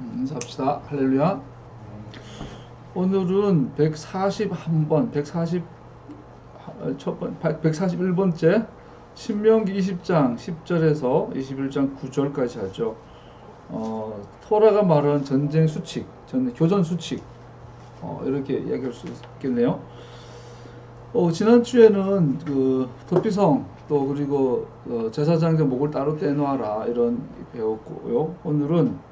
인사합시다. 할렐루야. 오늘은 141번, 141번째 신명기 20장 10절에서 21장 9절까지 하죠. 토라가 말하는 전쟁 수칙, 교전 수칙, 이렇게 이야기할 수 있겠네요. 지난주에는 그 도피성 또 그리고 제사장의 목을 따로 떼놓아라 이런 배웠고요. 오늘은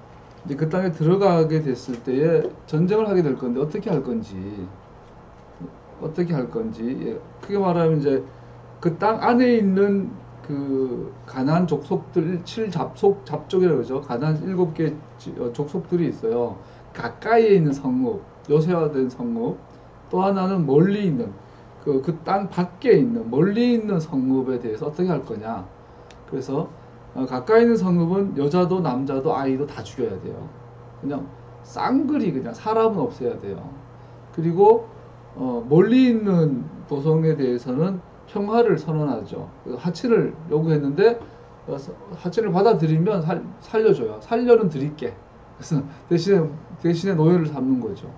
이제 그 땅에 들어가게 됐을 때에 전쟁을 하게 될 건데 어떻게 할 건지 크게 말하면 이제 그 땅 안에 있는 그 가나안 족속들 7잡족이라고 그러죠. 가나안 7개 족속들이 있어요. 가까이에 있는 성읍, 요새화된 성읍, 또 하나는 멀리 있는 그 땅 밖에 있는 멀리 있는 성읍에 대해서 어떻게 할 거냐. 그래서 가까이 있는 성읍은 여자도 남자도 아이도 다 죽여야 돼요. 그냥 쌍그리 그냥 사람은 없애야 돼요. 그리고 멀리 있는 도성에 대해서는 평화를 선언하죠. 하친을 요구했는데 하친을 받아들이면 살려줘요. 살려는 드릴게. 그래서 대신에 노예를 삼는 거죠.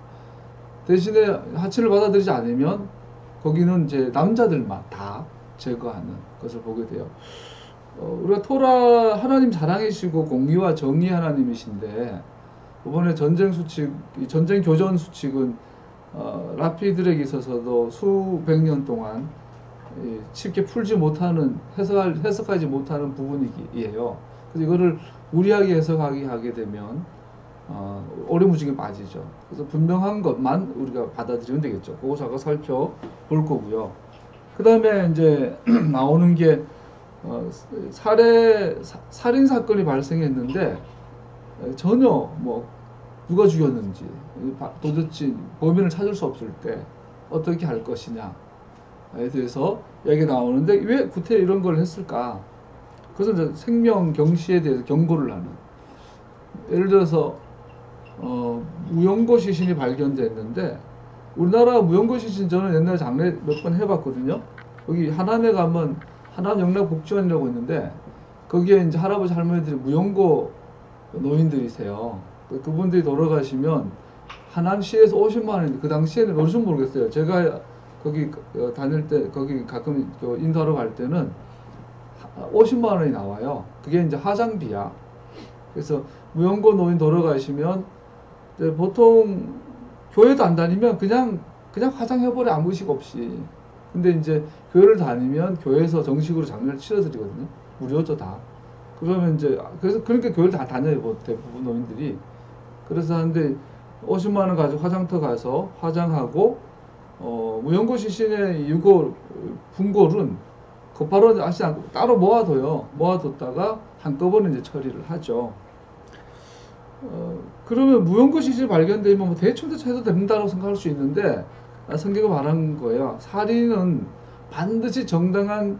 대신에 하친을 받아들이지 않으면 거기는 이제 남자들만 다 제거하는 것을 보게 돼요. 우리가 토라 하나님 자랑이시고 공의와 정의 하나님이신데 이번에 전쟁 교전 수칙은 라피들에게 있어서도 수백 년 동안 쉽게 풀지 못하는 해석하지 못하는 부분이에요. 그래서 이거를 무리하게 하게 되면 오리무중에 빠지죠. 그래서 분명한 것만 우리가 받아들이면 되겠죠. 그거 잠깐 살펴볼 거고요. 그 다음에 이제 나오는 게 살인 사건이 발생했는데 전혀 뭐 누가 죽였는지 도대체 범인을 찾을 수 없을 때 어떻게 할 것이냐에 대해서 이야기가 나오는데 왜 구태 이런 걸 했을까? 그것은 이제 생명 경시에 대해서 경고를 하는. 예를 들어서 무용고 시신이 발견됐는데 우리나라 무용고 시신 저는 옛날에 장례 몇 번 해봤거든요. 여기 하남에 가면 하남 영락복지원이라고 있는데 거기에 이제 할아버지 할머니들이 무용고 노인들이세요. 그분들이 돌아가시면 하남시에서 50만 원인데 그 당시에는 어디서 모르겠어요. 제가 거기 다닐 때 거기 가끔 인도하러 갈 때는 50만 원이 나와요. 그게 이제 화장비야. 그래서 무용고 노인 돌아가시면 보통 교회도 안 다니면 그냥 화장해버려 아무 의식 없이. 근데 이제 교회를 다니면 교회에서 정식으로 장례를 치러드리거든요. 무료죠 다. 그러면 이제 그래서 그러니까 교회를 다 다녀요 대부분 노인들이. 그래서 하는데 50만 원 가지고 화장터 가서 화장하고 무용고 시신의 유골 분골은 곧바로 하지 않고 따로 모아둬요. 모아뒀다가 한꺼번에 이제 처리를 하죠. 그러면 무용고 시신이 발견되면 뭐 대충 해도 된다고 생각할 수 있는데 성경이 말한 거예요. 살인은 반드시 정당한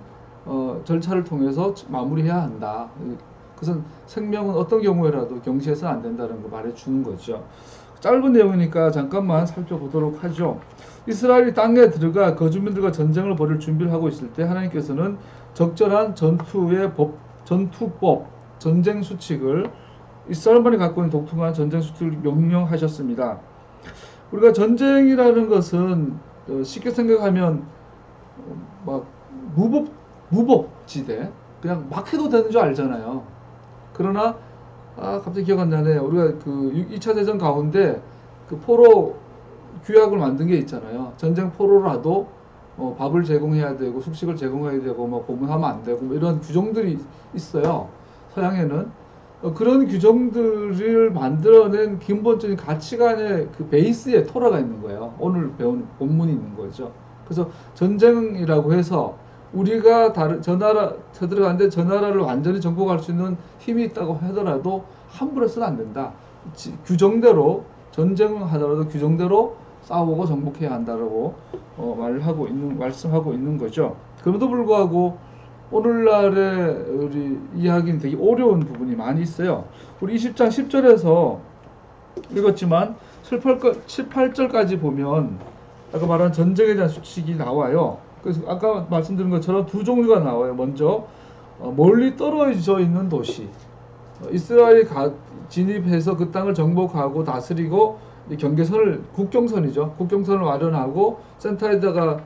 절차를 통해서 마무리해야 한다. 그것은 생명은 어떤 경우에라도 경시해서는 안 된다는 거 말해주는 거죠. 짧은 내용이니까 잠깐만 살펴보도록 하죠. 이스라엘이 땅에 들어가 거주민들과 전쟁을 벌일 준비를 하고 있을 때 하나님께서는 적절한 전투법, 전쟁 수칙을 이스라엘만이 갖고 있는 독특한 전쟁 수칙을 명령하셨습니다. 우리가 전쟁이라는 것은 쉽게 생각하면 막 무법지대 그냥 막 해도 되는 줄 알잖아요. 그러나 갑자기 기억 안 나네요. 우리가 그 2차 대전 가운데 그 포로 규약을 만든 게 있잖아요. 전쟁 포로라도 밥을 제공해야 되고 숙식을 제공해야 되고 뭐 고문하면 안 되고 뭐 이런 규정들이 있어요. 서양에는 그런 규정들을 만들어낸 기본적인 가치관의 그 베이스에 토라가 있는 거예요. 오늘 배운 본문이 있는 거죠. 그래서 전쟁이라고 해서 우리가 저 나라 쳐들어가는데 저 나라를 완전히 정복할 수 있는 힘이 있다고 하더라도 함부로 해서는 안 된다. 규정대로 전쟁을 하더라도 규정대로 싸우고 정복해야 한다라고 말씀하고 있는 거죠. 그럼에도 불구하고 오늘날의 우리 이야기는 되게 어려운 부분이 많이 있어요. 우리 20장 10절에서 읽었지만 7, 8절까지 보면 아까 말한 전쟁에 대한 수칙이 나와요. 그래서 아까 말씀드린 것처럼 두 종류가 나와요. 먼저 멀리 떨어져 있는 도시, 이스라엘이 진입해서 그 땅을 정복하고 다스리고 경계선을 국경선이죠. 국경선을 마련하고 센터에다가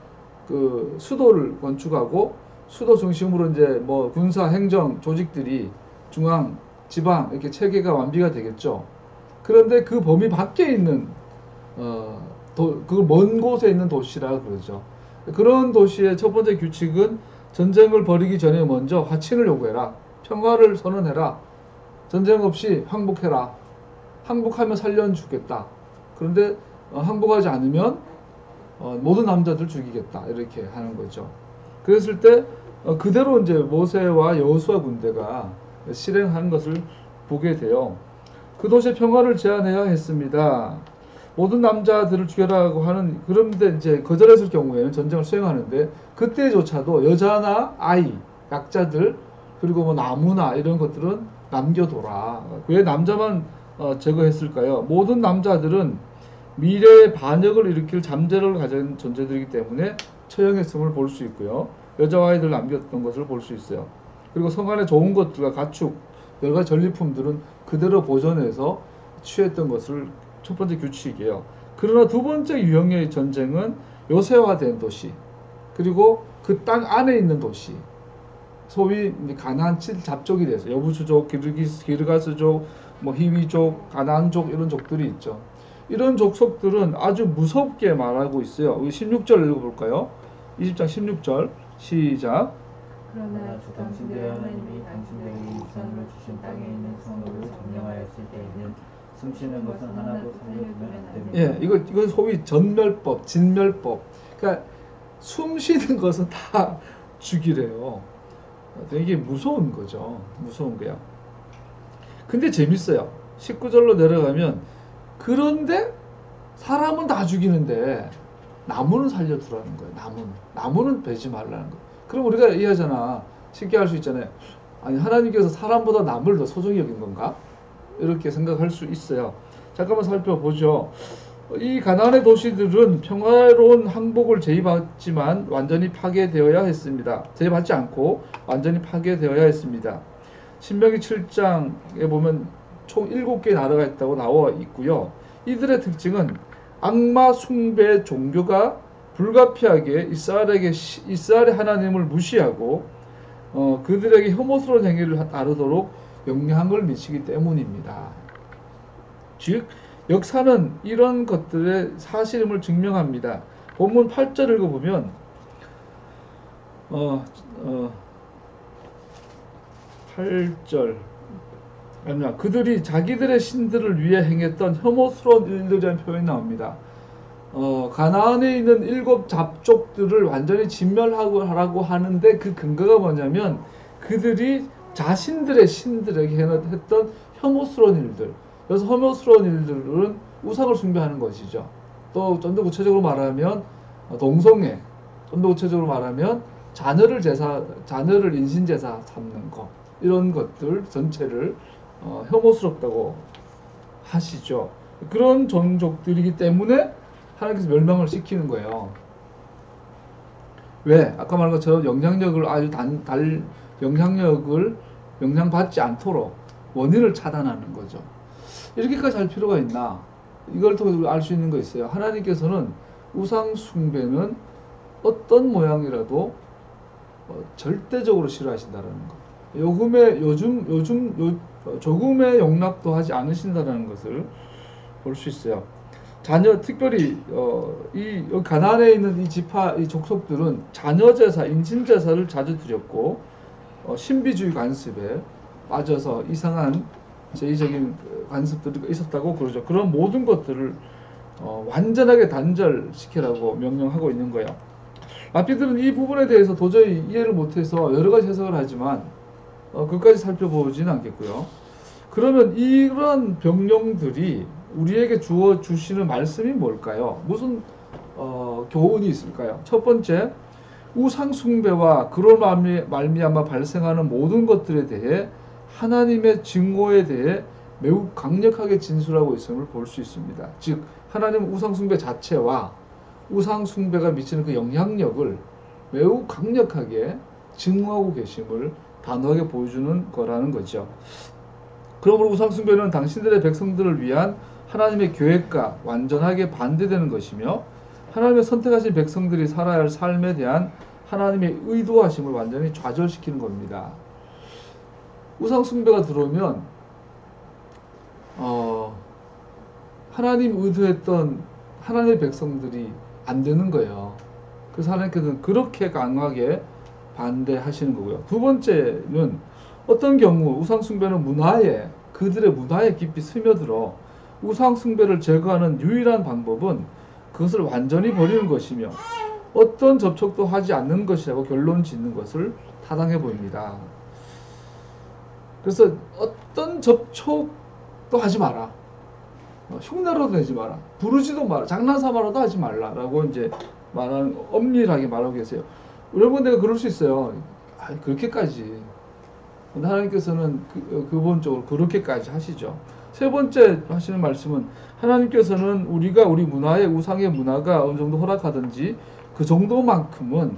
그 수도를 건축하고 수도 중심으로 이제 뭐 군사 행정 조직들이 중앙, 지방 이렇게 체계가 완비가 되겠죠. 그런데 그 범위 밖에 있는 그 먼 곳에 있는 도시라 그러죠. 그런 도시의 첫 번째 규칙은 전쟁을 벌이기 전에 먼저 화친을 요구해라. 평화를 선언해라. 전쟁 없이 항복해라. 항복하면 살려주겠다. 그런데 항복하지 않으면 모든 남자들 죽이겠다. 이렇게 하는 거죠. 그랬을 때 그대로 이제 모세와 여호수아 군대가 실행한 것을 보게 돼요. 그 도시의 평화를 제안해야 했습니다. 모든 남자들을 죽여라고 하는, 그런데 이제 거절했을 경우에는 전쟁을 수행하는데 그때조차도 여자나 아이, 약자들, 그리고 뭐 나무나 이런 것들은 남겨둬라. 왜 남자만 제거했을까요? 모든 남자들은 미래의 반역을 일으킬 잠재력을 가진 존재들이기 때문에 처형했음을 볼 수 있고요. 여자와 아이들 남겼던 것을 볼 수 있어요. 그리고 성 안에 좋은 것들과 가축, 여러 가지 전리품들은 그대로 보존해서 취했던 것을 첫 번째 규칙이에요. 그러나 두 번째 유형의 전쟁은 요새화된 도시, 그리고 그 땅 안에 있는 도시, 소위 가나안 7잡족이 돼서 여부수족, 기르가스족, 뭐 히위족, 가나안족 이런 족들이 있죠. 이런 족속들은 아주 무섭게 말하고 있어요. 우리 16절 읽어볼까요? 20장 16절 시작. 그러나 주 당신들의 하나님이 당신들에게 이산으로 주신 땅에 있는 성읍을 점령하였을 때에는 숨쉬는 것은 하나도 살려두면 안 됩니다. 예, 이거 소위 전멸법, 진멸법. 그러니까 숨 쉬는 것은 다 죽이래요. 되게 무서운 거죠. 무서운 거야. 근데 재밌어요. 19절로 내려가면 그런데 사람은 다 죽이는데 나무는 살려두라는 거예요. 나무는 베지 말라는 거예요. 그럼 우리가 이해하잖아. 쉽게 할 수 있잖아요. 아니, 하나님께서 사람보다 나무를 더 소중히 여긴 건가? 이렇게 생각할 수 있어요. 잠깐만 살펴보죠. 이 가나안의 도시들은 평화로운 항복을 제의받지만 완전히 파괴되어야 했습니다. 제의받지 않고 완전히 파괴되어야 했습니다. 신명기 7장에 보면 총 7개의 나라가 있다고 나와 있고요. 이들의 특징은 악마 숭배 종교가 불가피하게 이스라엘의 하나님을 무시하고 그들에게 혐오스러운 행위를 따르도록 영향을 미치기 때문입니다. 즉 역사는 이런 것들의 사실임을 증명합니다. 본문 8절 읽어보면 8절 아니야, 그들이 자기들의 신들을 위해 행했던 혐오스러운 일들이라는 표현이 나옵니다. 가나안에 있는 7잡족들을 완전히 진멸하라고 하는데 그 근거가 뭐냐면 그들이 자신들의 신들에게 했던 혐오스러운 일들. 그래서 혐오스러운 일들은 우상을 숭배하는 것이죠. 또 좀 더 구체적으로 말하면 동성애, 좀 더 구체적으로 말하면 자녀를 인신제사 삼는 것, 이런 것들 전체를 혐오스럽다고 하시죠. 그런 종족들이기 때문에 하나님께서 멸망을 시키는 거예요. 왜? 아까 말한 것처럼 영향력을 영향받지 않도록 원인을 차단하는 거죠. 이렇게까지 할 필요가 있나? 이걸 통해서 알 수 있는 거 있어요. 하나님께서는 우상 숭배는 어떤 모양이라도 절대적으로 싫어하신다는 거. 조금의 용납도 하지 않으신다는 것을 볼 수 있어요. 특별히 이 가나안에 있는 이 족속들은 자녀 제사, 인신 제사를 자주 드렸고 신비주의 관습에 빠져서 이상한 제의적인 관습들이 있었다고 그러죠. 그런 모든 것들을 완전하게 단절시키라고 명령하고 있는 거예요. 랍비들은 이 부분에 대해서 도저히 이해를 못해서 여러 가지 해석을 하지만 그것까지 살펴보지는 않겠고요. 그러면 이런 병령들이 우리에게 주시는 말씀이 뭘까요? 무슨 교훈이 있을까요? 첫 번째, 우상 숭배와 그로 말미암아 발생하는 모든 것들에 대해 하나님의 증오에 대해 매우 강력하게 진술하고 있음을 볼 수 있습니다. 즉 하나님은 우상 숭배 자체와 우상 숭배가 미치는 그 영향력을 매우 강력하게 증오하고 계심을 단호하게 보여주는 거라는 거죠. 그러므로 우상숭배는 당신들의 백성들을 위한 하나님의 계획과 완전하게 반대되는 것이며 하나님의 선택하신 백성들이 살아야 할 삶에 대한 하나님의 의도하심을 완전히 좌절시키는 겁니다. 우상숭배가 들어오면 하나님 의도했던 하나님의 백성들이 안 되는 거예요. 그래서 하나님께서는 그렇게 강하게 반대하시는 거고요. 두 번째는 어떤 경우 우상숭배는 그들의 문화에 깊이 스며들어 우상숭배를 제거하는 유일한 방법은 그것을 완전히 버리는 것이며 어떤 접촉도 하지 않는 것이라고 결론 짓는 것을 타당해 보입니다. 그래서 어떤 접촉도 하지 마라. 흉내로도 내지 마라. 부르지도 마라. 장난삼아라도 하지 말라라고 이제 엄밀하게 말하고 계세요. 여러분, 내가 그럴 수 있어요. 그렇게까지. 하나님께서는 근본적으로 그렇게까지 하시죠. 세 번째 하시는 말씀은 하나님께서는 우리가 우리 문화의 우상의 문화가 어느 정도 허락하든지 그 정도만큼은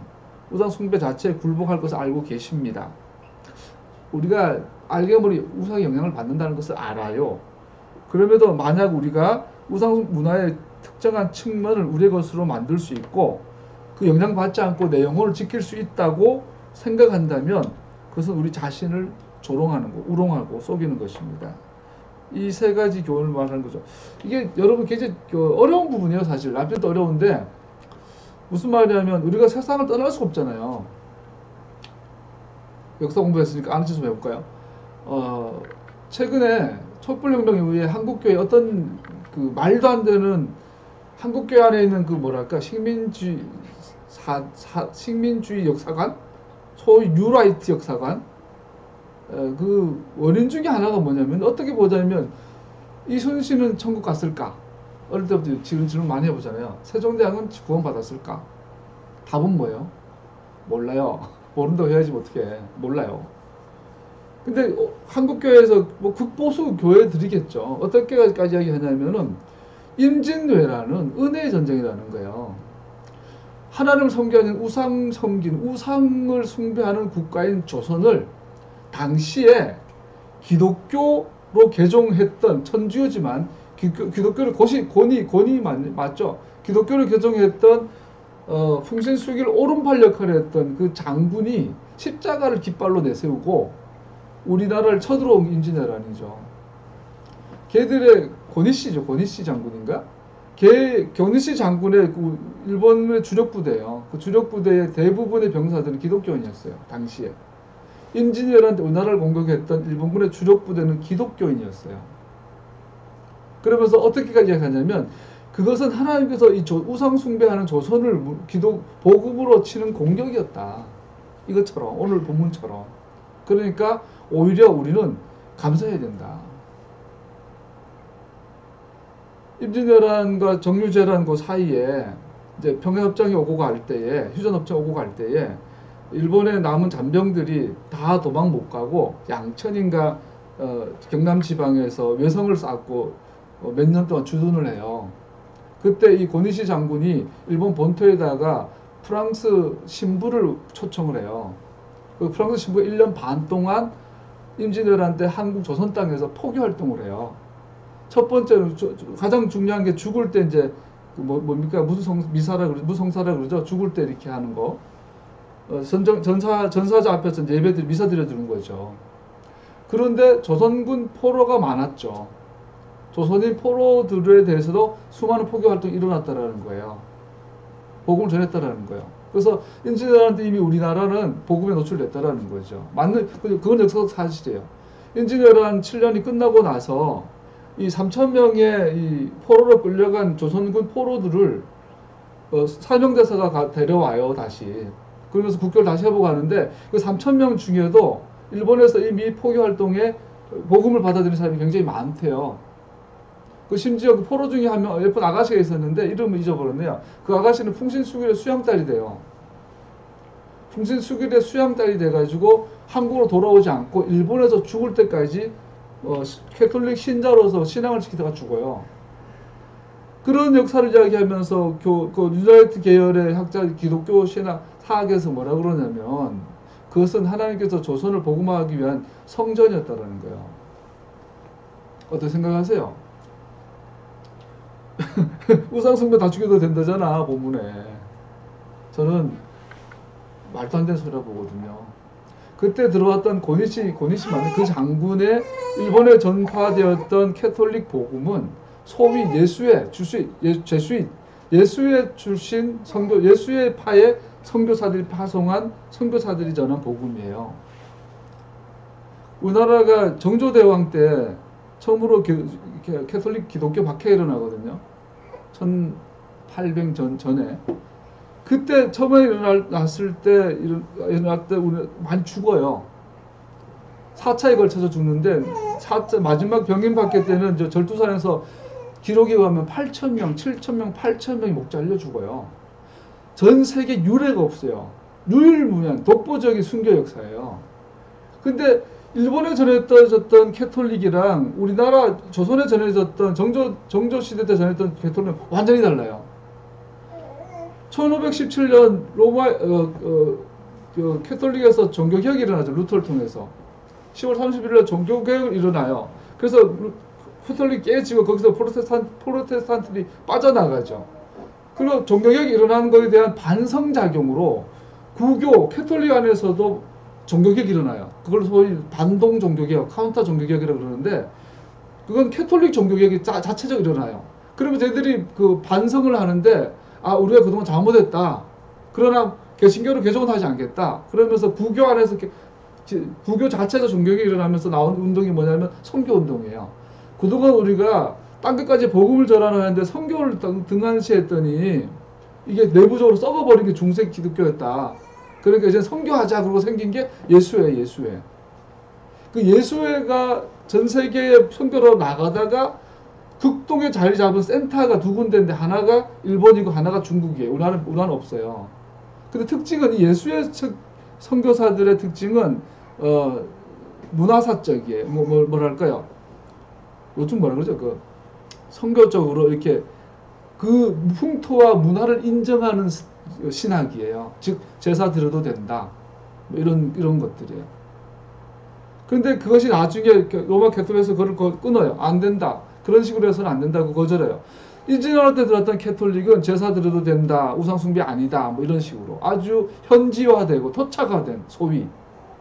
우상 숭배 자체에 굴복할 것을 알고 계십니다. 우리가 알게 모르게 우상의 영향을 받는다는 것을 알아요. 그럼에도 만약 우리가 우상 문화의 특정한 측면을 우리의 것으로 만들 수 있고 그 영향받지 않고 내 영혼을 지킬 수 있다고 생각한다면 그것은 우리 자신을 조롱하는 거, 우롱하고 속이는 것입니다. 이 세 가지 교훈을 말하는 거죠. 이게 여러분 굉장히 어려운 부분이에요. 사실 남편도 어려운데 무슨 말이냐면 우리가 세상을 떠날 수가 없잖아요. 역사 공부했으니까 아는 좀 해볼까요? 최근에 촛불혁명에 의해 한국교회 어떤 그 말도 안 되는 한국교회 안에 있는 그 뭐랄까 식민주의 역사관, 소위 뉴라이트 역사관, 그 원인 중에 하나가 뭐냐면 어떻게 보자면 이순신은 천국 갔을까? 어릴 때부터 질문 많이 해보잖아요. 세종대왕은 구원받았을까? 답은 뭐예요? 몰라요. 모른다고 해야지 어떻게 해. 몰라요. 근데 한국교회에서 뭐 극보수 교회들이겠죠. 어떻게까지 이야기하냐면은 임진왜란은 은혜의 전쟁이라는 거예요. 하나님을 섬기는 우상을 숭배하는 국가인 조선을 당시에 기독교로 개종했던 천주교지만 기독교를 권위 맞죠? 기독교를 개종했던 풍신수길 오른팔 역할을 했던 그 장군이 십자가를 깃발로 내세우고 우리나라를 쳐들어온 임진왜란이죠. 걔들의 고니씨 장군인가? 고니씨 장군의 그 일본의 주력 부대예요. 그 주력 부대의 대부분의 병사들은 기독교인이었어요. 당시에. 임진왜란 때 우리나라를 공격했던 일본군의 주력 부대는 기독교인이었어요. 그러면서 어떻게까지 하냐면 그것은 하나님께서 이 우상 숭배하는 조선을 복음으로 치는 공격이었다. 이것처럼 오늘 본문처럼. 그러니까 오히려 우리는 감사해야 된다. 임진왜란과 정유재란 그 사이에 이제 평화협정이 오고 갈 때에 휴전협정 오고 갈 때에 일본의 남은 잔병들이 다 도망 못 가고 양천인가 경남 지방에서 외성을 쌓고 몇 년 동안 주둔을 해요. 그때 이 고니시 장군이 일본 본토에다가 프랑스 신부를 초청을 해요. 그 프랑스 신부가 1년 반 동안 임진왜란 때 한국 조선 땅에서 포교 활동을 해요. 첫 번째로 가장 중요한 게 죽을 때 이제 뭡니까 무성사라 그러죠. 죽을 때 이렇게 하는 거. 전사자 앞에서 예배들 미사 드려주는 거죠. 그런데 조선군 포로가 많았죠. 조선인 포로들에 대해서도 수많은 포교 활동이 일어났다라는 거예요. 복음을 전했다라는 거예요. 그래서 임진왜란 때 이미 우리나라는 복음에 노출됐다라는 거죠. 그건 역사적 사실이에요. 임진왜란 7년이 끝나고 나서 이 3,000명의 이 포로로 끌려간 조선군 포로들을 사명대사가 데려와요, 다시. 그러면서 국교를 다시 해보고 하는데 그 3,000명 중에도 일본에서 이미 포교 활동에 복음을 받아들인 사람이 굉장히 많대요. 그 심지어 그 포로 중에 한 명, 예쁜 아가씨가 있었는데 이름을 잊어버렸네요. 그 아가씨는 풍신수길의 수양딸이 돼요. 풍신수길의 수양딸이 돼가지고 한국으로 돌아오지 않고 일본에서 죽을 때까지 캐톨릭 신자로서 신앙을 지키다가 죽어요. 그런 역사를 이야기하면서 그 뉴라이트 계열의 학자 기독교 신학 사학에서 뭐라 그러냐면 그것은 하나님께서 조선을 복음화하기 위한 성전이었다라는 거예요. 어떻게 생각하세요? 우상숭배 다 죽여도 된다잖아, 본문에. 저는 말도 안 되는 소리라고 보거든요. 그때 들어왔던 고니시 맞는 그 장군의 일본에 전파되었던 캐톨릭 복음은 소위 예수의 제수잇, 예수의 출신 선교, 예수의 파의 선교사들이 파송한 선교사들이 전한 복음이에요. 우리나라가 정조대왕 때 처음으로 캐톨릭 기독교 박해가 일어나거든요. 1800 전에. 그때 처음에 일어났을 때 우리 많이 죽어요. 4차에 걸쳐서 죽는데 마지막 병임 박해 때는 절두산에서 기록에 가면 8,000명, 7,000명, 8,000명이 목 잘려 죽어요. 전 세계 유례가 없어요. 유일무이한 독보적인 순교 역사예요. 근데 일본에 전해졌던 캐톨릭이랑 우리나라 조선에 전해졌던 정조 시대 때 전해졌던 캐톨릭은 완전히 달라요. 1517년 로마 캐톨릭에서 종교개혁이 일어나죠. 루터를 통해서 10월 31일 종교개혁이 일어나요. 그래서 캐톨릭 깨지고 거기서 프로테스탄트들이 빠져나가죠. 그리고 종교개혁이 일어나는 것에 대한 반성작용으로 구교 캐톨릭 안에서도 종교개혁이 일어나요. 그걸 소위 반동 종교개혁, 카운터 종교개혁이라고 그러는데 그건 캐톨릭 종교개혁이 자체적으로 일어나요. 그러면 저희들이 그 반성을 하는데 우리가 그동안 잘못했다. 그러나 개신교로 개종은 하지 않겠다. 그러면서 구교 안에서 구교 자체에서 종교개혁이 일어나면서 나온 운동이 뭐냐면 선교운동이에요. 그동안 우리가 땅끝까지 복음을 전하는데 선교를 등한시했더니 이게 내부적으로 썩어버린 게 중세 기독교였다. 그러니까 이제 선교하자 그러고 생긴 게 예수회. 그 예수회가 전 세계에 선교로 나가다가 극동에 자리 잡은 센터가 두 군데인데 하나가 일본이고 하나가 중국이에요. 우리나라는 없어요. 근데 특징은 이 예수회 선교사들의 특징은 문화사적이에요. 뭐랄까요? 요즘 뭐라 그러죠? 그 선교적으로 이렇게 그 풍토와 문화를 인정하는 신학이에요. 즉 제사 드려도 된다. 뭐 이런 것들이에요. 그런데 그것이 나중에 로마 캐톨릭에서 그걸 끊어요. 안 된다. 그런 식으로 해서는 안 된다고 거절해요. 인지너럴 때 들었던 캐톨릭은 제사 드려도 된다. 우상숭배 아니다. 뭐 이런 식으로 아주 현지화되고 토착화된 소위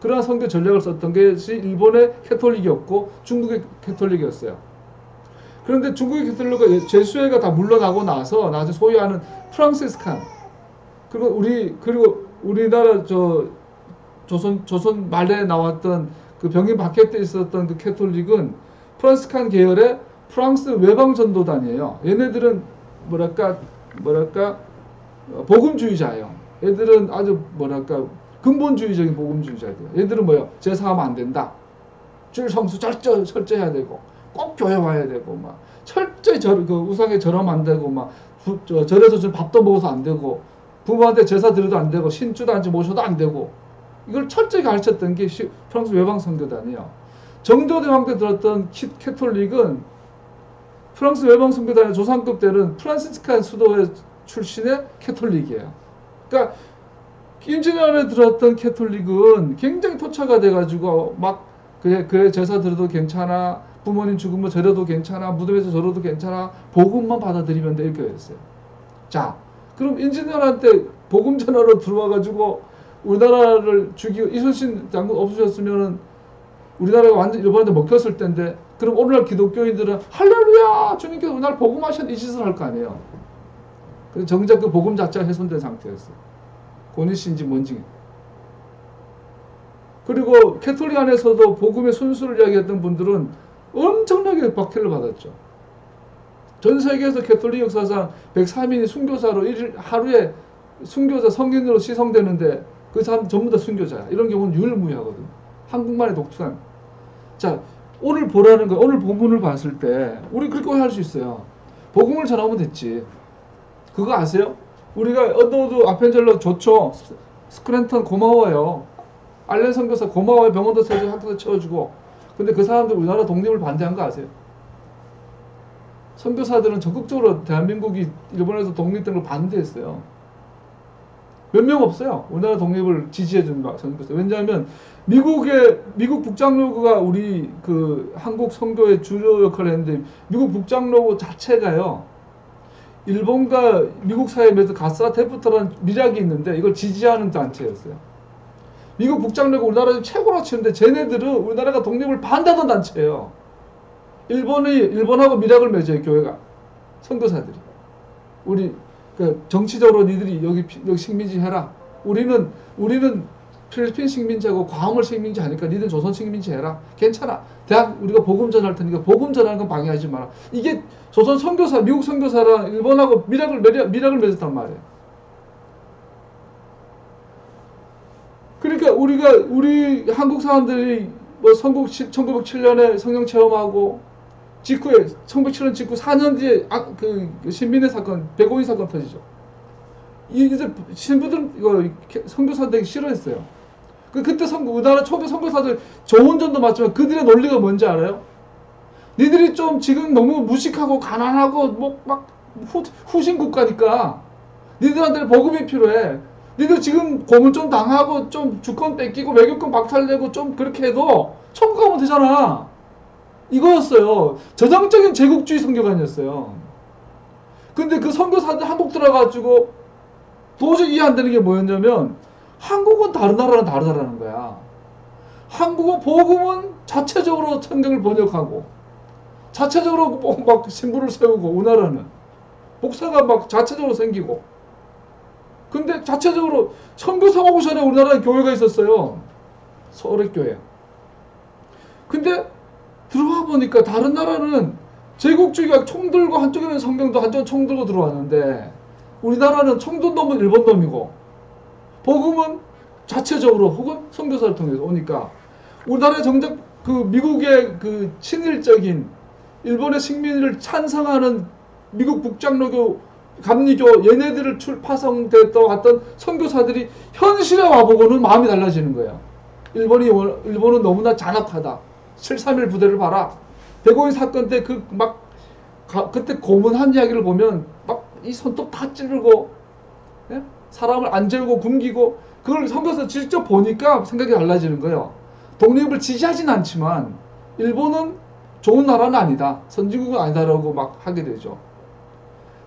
그러한 선교 전략을 썼던 것이 일본의 캐톨릭이었고 중국의 캐톨릭이었어요. 그런데 중국의 캐톨릭과 제수회가 다 물러나고 나서 나중에 소유하는 프랑시스칸 그리고 우리나라 조선 말에 나왔던 그 병임 박해 때 있었던 그 캐톨릭은 프랑시스칸 계열의 프랑스 외방 전도단이에요. 얘네들은 뭐랄까 복음주의자예요. 얘들은 아주 근본주의적인 복음주의자들. 얘들은 제사하면 안 된다. 줄 성수 철저해야 되고 꼭 교회 와야 되고 막 철저히 우상에 절하면 안 되고 막 절에서 밥도 먹어서 안 되고 부모한테 제사 드려도 안 되고 신주도 앉아 모셔도 안 되고 이걸 철저히 가르쳤던 게 프랑스 외방 선교단이에요. 정조대왕 때 들었던 캐톨릭은 프랑스 외방 선교단의 조상급 때는 프란시스칸 수도의 출신의 캐톨릭이에요. 그러니까 임진왜란에 들었던 캐톨릭은 굉장히 토착화 돼가지고 막 그래 제사 드려도 괜찮아, 부모님 죽으면 절여도 괜찮아, 무덤에서 절여도 괜찮아, 복음만 받아들이면 돼 이렇게 했어요. 자, 그럼 임진왜란 때 복음 전하러 들어와가지고 우리나라를 죽이고 이순신 장군 없으셨으면은 우리나라가 완전 일본한테 먹혔을 텐데 그럼 오늘날 기독교인들은 할렐루야 주님께서 우리나라 복음하신 이 짓을 할 거 아니에요. 정작 그 복음 자체가 훼손된 상태였어요. 고니시인지 뭔지. 그리고 캐톨릭 안에서도 복음의 순수를 이야기했던 분들은 엄청나게 박해를 받았죠. 전 세계에서 캐톨릭 역사상 103인이 순교사로 하루에 순교자 성인으로 시성되는데 그 사람 전부 다 순교자야. 이런 경우는 유일무이하거든요. 한국만의 독특한. 자, 오늘 보라는 거, 오늘 본문을 봤을 때 우리 그렇게 할 수 있어요. 복음을 전하면 됐지. 그거 아세요? 우리가 언더우드 아펜젤러 좋죠. 스크랜턴 고마워요. 알렌 선교사 고마워요. 병원도 세주고 학교도 채워주고. 근데 그 사람들 우리나라 독립을 반대한 거 아세요? 선교사들은 적극적으로 대한민국이 일본에서 독립된 걸 반대했어요. 몇 명 없어요. 우리나라 독립을 지지해준 선교사. 왜냐하면 미국 북장로부가 우리 그 한국 선교의 주요 역할을 했는데 미국 북장로부 자체가요. 일본과 미국 사이에서 가사 데프터라는 미락이 있는데 이걸 지지하는 단체였어요. 미국 북장로부가 우리나라 최고로 치는데 쟤네들은 우리나라가 독립을 반대하던 단체예요. 일본하고 미락을 맺어요, 교회가. 선교사들이. 우리 그 정치적으로 니들이 여기 식민지 해라. 우리는 필리핀 식민지하고 광화문 식민지 하니까 니들 조선 식민지 해라. 괜찮아. 대학 우리가 복음 전할 테니까 복음 전하는 건 방해하지 마라. 이게 조선 선교사, 미국 선교사랑 일본하고 미락을 맺었단 말이에요. 그러니까 우리 한국 사람들이 뭐 1907년에 성령 체험하고 직후에 1907년 직후 4년 뒤에 그 신민의 사건, 백오인 사건 터지죠. 이제 신부들 이거 선교사 되기 싫어했어요. 그때 우리나라 초기 선교사들 좋은 점도 맞지만 그들의 논리가 뭔지 알아요? 니들이 좀 지금 너무 무식하고 가난하고 뭐 막 후신 국가니까 니들한테는 복음이 필요해. 니들 지금 고문 좀 당하고 좀 주권 뺏기고 외교권 박탈되고 좀 그렇게 해도 천국 가면 되잖아. 이거였어요. 저장적인 제국주의 선교관이었어요. 근데 그 선교사들 한국 들어가가지고 도저히 이해 안 되는 게 뭐였냐면 한국은 다른 나라랑 다르다라는 거야. 한국은 복음은 자체적으로 성경을 번역하고 자체적으로 막 신부를 세우고 우리나라는 목사가 막 자체적으로 생기고 근데 자체적으로 선교사 오기 전에 우리나라에 교회가 있었어요. 서울교회. 근데 들어와 보니까 다른 나라는 제국주의가 총 들고 한쪽에는 성경도 한쪽은 총 들고 들어왔는데 우리나라는 총든 놈은 일본 놈이고 복음은 자체적으로 혹은 선교사를 통해서 오니까 우리나라의 정작 그 미국의 그 친일적인 일본의 식민을 찬성하는 미국 북장로교 감리교 얘네들을 파송됐다고 했던 선교사들이 현실에 와보고는 마음이 달라지는 거예요. 일본은 너무나 잔악하다. 731 부대를 봐라. 백오인 사건 때 그때 고문한 이야기를 보면 막 이 손톱 다 찌르고 예? 사람을 안 재우고 굶기고 그걸 선교사 직접 보니까 생각이 달라지는 거예요. 독립을 지지하진 않지만 일본은 좋은 나라는 아니다. 선진국은 아니다라고 막 하게 되죠.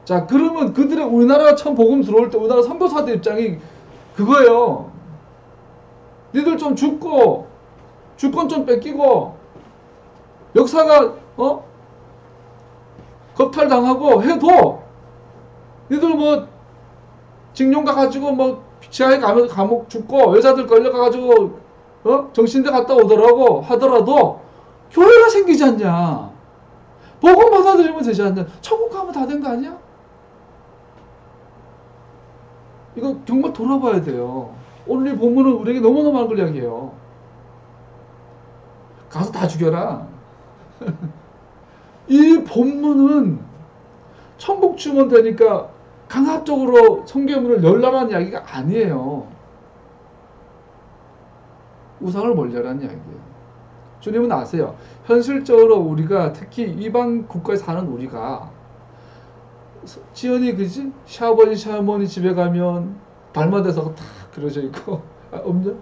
자, 그러면 우리나라가 처음 복음 들어올 때 우리나라 선교사들 입장이 그거예요. 니들 좀 죽고 주권 좀 뺏기고 역사가 겁탈당하고 해도 니들 뭐 징용 가가지고 뭐 지하에 가면 감옥 죽고 여자들 걸려가가지고 정신대 갔다 오더라고 하더라도 교회가 생기지 않냐. 복음 받아들이면 되지 않냐. 천국 가면 다 된 거 아니야? 이거 정말 돌아봐야 돼요. 오늘 이 본문은 우리에게 너무너무 많은 걸 이야기해요. 가서 다 죽여라. 이 본문은 천국 주면 되니까 강압적으로 성경문을 열라라는 이야기가 아니에요. 우상을 멀려라는 이야기예요. 주님은 아세요. 현실적으로 우리가 특히 이방 국가에 사는 우리가 지연이 그지? 시아버지 시어머니 집에 가면 달마대사가 다 그려져 있고 없냐?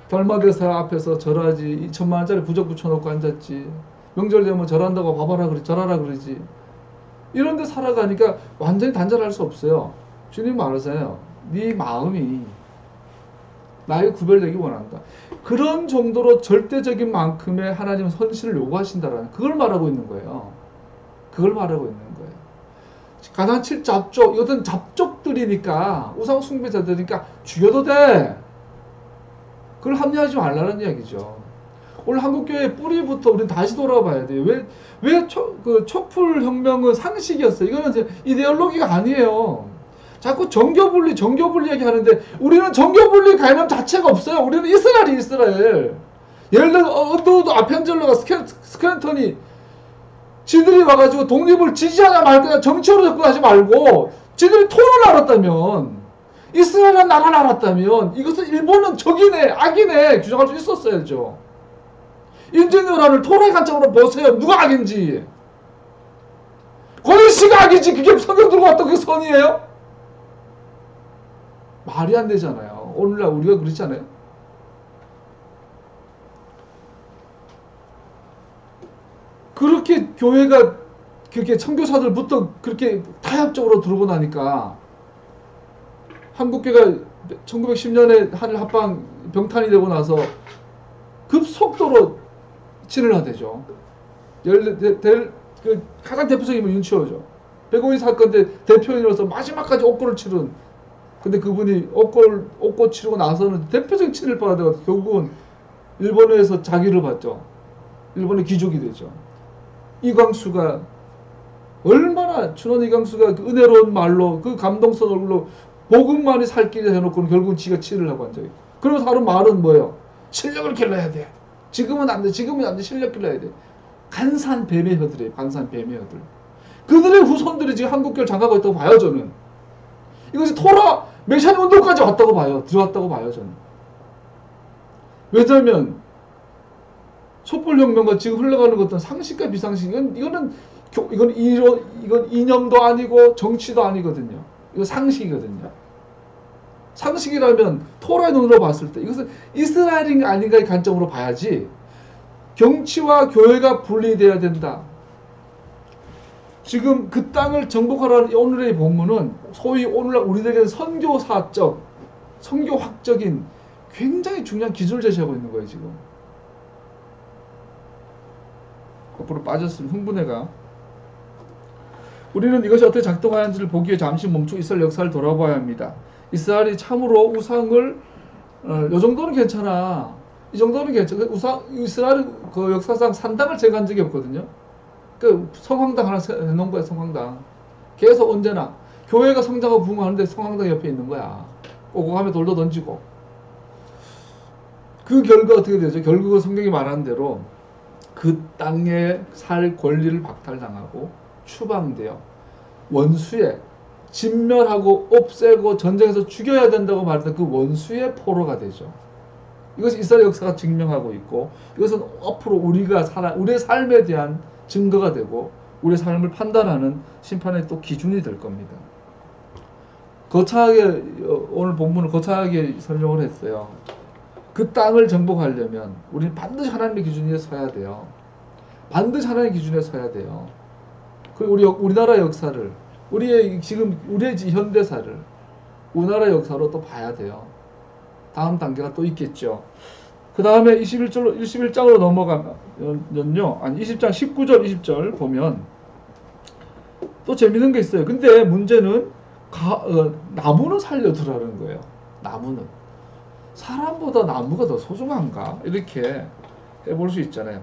달마대사 앞에서 절하지 2천만 원짜리 부적 붙여놓고 앉았지. 명절 되면 절한다고 밥하라 그러지 절하라 그러지. 이런 데 살아가니까 완전히 단절할 수 없어요. 주님 말하잖아요. 네 마음이 나에게 구별되기 원한다. 그런 정도로 절대적인 만큼의 하나님 헌신을 요구하신다라는 그걸 말하고 있는 거예요. 그걸 말하고 있는 거예요. 가난 7잡족 이것은 잡족들이니까 우상 숭배자들이니까 죽여도 돼. 그걸 합리하지 말라는 이야기죠. 오늘 한국교회 뿌리부터 우리는 다시 돌아봐야 돼요. 왜 촛불 혁명은 상식이었어요. 이거는 이데올로기가 아니에요. 자꾸 정교분리 얘기하는데 우리는 정교분리 개념 자체가 없어요. 우리는 이스라엘. 예를 들어 어두워도 아펜젤러가 스켈턴이 지들이 와가지고 독립을 지지하냐 말 거냐 정치로 접근하지 말고 지들이 토론을 알았다면 이스라엘은 나라를 알았다면 이것은 일본은 적이네 악이네 규정할 수 있었어야죠. 인제너라를 토라의 관점으로 보세요. 누가 악인지. 권위씨가 악이지 그게 성경 들고 왔던 그게 선이에요? 말이 안 되잖아요. 오늘날 우리가 그렇잖아요. 그렇게 교회가 그렇게 선교사들부터 그렇게 타협적으로 들어오고 나니까 한국교회가 1910년에 하늘 합방 병탄이 되고 나서 급속도로 친일화되죠. 그 가장 대표적인 건 윤치호죠. 백오인 사건 때 대표인으로서 마지막까지 옥고를 치른. 근데 그분이 옥고 치르고 나서는 대표적인 친일파가 되고 결국은 일본에서 자기를 받죠. 일본의 귀족이 되죠. 이광수가 얼마나 춘원 이광수가 그 은혜로운 말로 그 감동선 얼굴로 복음만이 살 길을 해놓고는 결국은 지가 치를 하고 앉아있고. 그러면서 하는 말은 뭐예요? 실력을 길러야 돼. 지금은 안 돼. 지금은 안 돼. 실력 길러야 돼. 간산 뱀의 혀들이에요. 간산 뱀의 혀들. 그들의 후손들이 지금 한국교를 장악하고 있다고 봐요. 저는. 이것이 토라 메시안 운동까지 왔다고 봐요. 들어왔다고 봐요. 저는. 왜냐하면 촛불혁명과 지금 흘러가는 것들은 상식과 비상식. 이건 이념도 아니고 정치도 아니거든요. 이거 상식이거든요. 상식이라면 토라의 눈으로 봤을 때 이것은 이스라엘인가 아닌가의 관점으로 봐야지 정치와 교회가 분리되어야 된다. 지금 그 땅을 정복하라는 오늘의 본문은 소위 오늘날 우리들에게는 선교사적, 선교학적인 굉장히 중요한 기준을 제시하고 있는 거예요. 지금. 거꾸로 빠졌으면 흥분해가. 우리는 이것이 어떻게 작동하는지를 보기 위해 잠시 멈추고 이스라엘 역사를 돌아봐야 합니다. 이스라엘이 참으로 우상을 요 정도는 괜찮아. 이 정도는 괜찮아. 이스라엘은 그 역사상 산당을 제거한 적이 없거든요. 그 성황당 하나 해놓은 거야. 성황당. 계속 언제나 교회가 성장하고 부흥하는데 성황당 옆에 있는 거야. 오고 가면 돌도 던지고. 그 결과 어떻게 되죠? 결국은 성경이 말하는 대로 그 땅에 살 권리를 박탈당하고 추방되어 원수의 진멸하고 없애고 전쟁에서 죽여야 된다고 말했던 그 원수의 포로가 되죠. 이것이 이스라엘 역사가 증명하고 있고 이것은 앞으로 우리의 삶에 대한 증거가 되고 우리의 삶을 판단하는 심판의 또 기준이 될 겁니다. 거창하게 오늘 본문을 거창하게 설명을 했어요. 그 땅을 정복하려면 우리는 반드시 하나님의 기준에 서야 돼요. 반드시 하나님의 기준에 서야 돼요. 그리고 우리나라 역사를 우리의 현대사를 우리나라 역사로 또 봐야 돼요. 다음 단계가 또 있겠죠. 그 다음에 21장으로 넘어가면요. 아니 20장 19절 20절 보면 또 재밌는 게 있어요. 근데 문제는 나무는 살려두라는 거예요. 나무는. 사람보다 나무가 더 소중한가? 이렇게 해볼 수 있잖아요.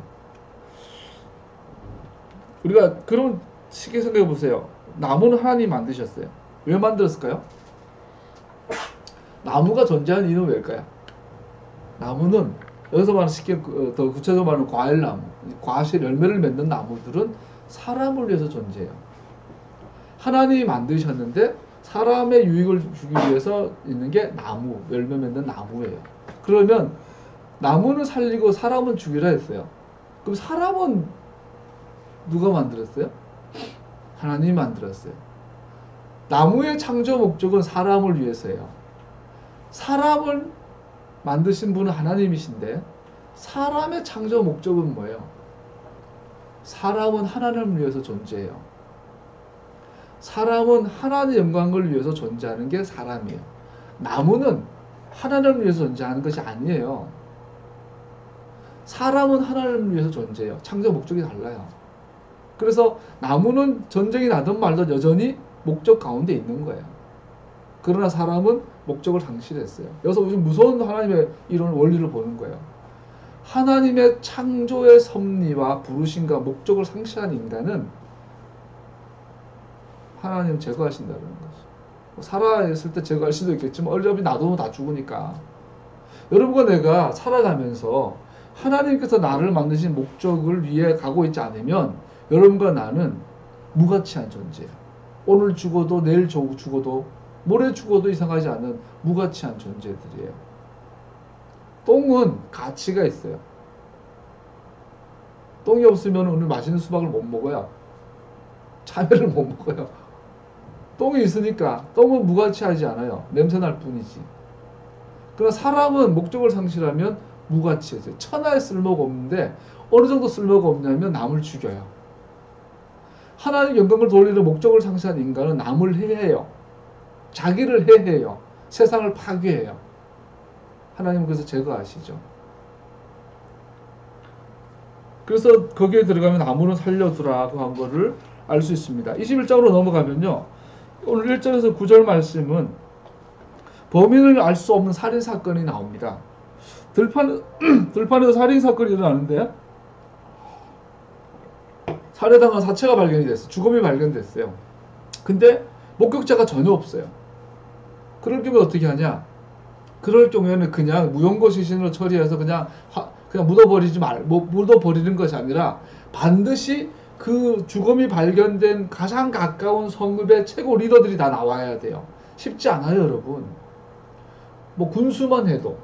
우리가 그런 쉽게 생각해 보세요. 나무는 하나님이 만드셨어요. 왜 만들었을까요? 나무가 존재하는 이유는 왜일까요? 나무는 여기서 말하는 쉽게 더 구체적으로 말하는 과일나무, 과실 열매를 맺는 나무들은 사람을 위해서 존재해요. 하나님이 만드셨는데 사람의 유익을 주기 위해서 있는 게 나무, 열매 맺는 나무예요. 그러면 나무는 살리고 사람은 죽이라 했어요. 그럼 사람은 누가 만들었어요? 하나님이 만들었어요. 나무의 창조 목적은 사람을 위해서예요. 사람을 만드신 분은 하나님이신데 사람의 창조 목적은 뭐예요? 사람은 하나님을 위해서 존재해요. 사람은 하나님의 영광을 위해서 존재하는 게 사람이에요. 나무는 하나님을 위해서 존재하는 것이 아니에요. 사람은 하나님을 위해서 존재해요. 창조 목적이 달라요. 그래서 나무는 전쟁이 나든 말든 여전히 목적 가운데 있는 거예요. 그러나 사람은 목적을 상실했어요. 여기서 요즘 무서운 하나님의 이런 원리를 보는 거예요. 하나님의 창조의 섭리와 부르심과 목적을 상실한 인간은 하나님 제거하신다는 거죠. 살아있을 때 제거할 수도 있겠지만 어차피 놔두면 다 죽으니까. 여러분과 내가 살아가면서 하나님께서 나를 만드신 목적을 위해 가고 있지 않으면 여러분과 나는 무가치한 존재예요. 오늘 죽어도 내일 죽어도 모레 죽어도 이상하지 않은 무가치한 존재들이에요. 똥은 가치가 있어요. 똥이 없으면 오늘 맛있는 수박을 못 먹어요. 참외를 못 먹어요. 똥이 있으니까 똥은 무가치하지 않아요. 냄새날 뿐이지. 그러나 사람은 목적을 상실하면 무가치해져요. 천하에 쓸모가 없는데 어느 정도 쓸모가 없냐면 남을 죽여요. 하나님 영광을 돌리는 목적을 상실한 인간은 남을 해해요. 자기를 해해요. 세상을 파괴해요. 하나님은 그래서 제거하시죠. 그래서 거기에 들어가면 아무는 살려두라고 한 거를 알 수 있습니다. 21장으로 넘어가면요. 오늘 1절에서 9절 말씀은 범인을 알 수 없는 살인사건이 나옵니다. 들판에서 살인사건이 일어나는데 살해당한 사체가 발견이 됐어요. 죽음이 발견됐어요. 근데 목격자가 전혀 없어요. 그럴 경우에 어떻게 하냐? 그럴 경우에는 그냥 무용고 시신으로 처리해서 그냥 묻어버리는 것이 아니라 반드시 그 죽음이 발견된 가장 가까운 성읍의 최고 리더들이 다 나와야 돼요. 쉽지 않아요, 여러분. 뭐 군수만 해도,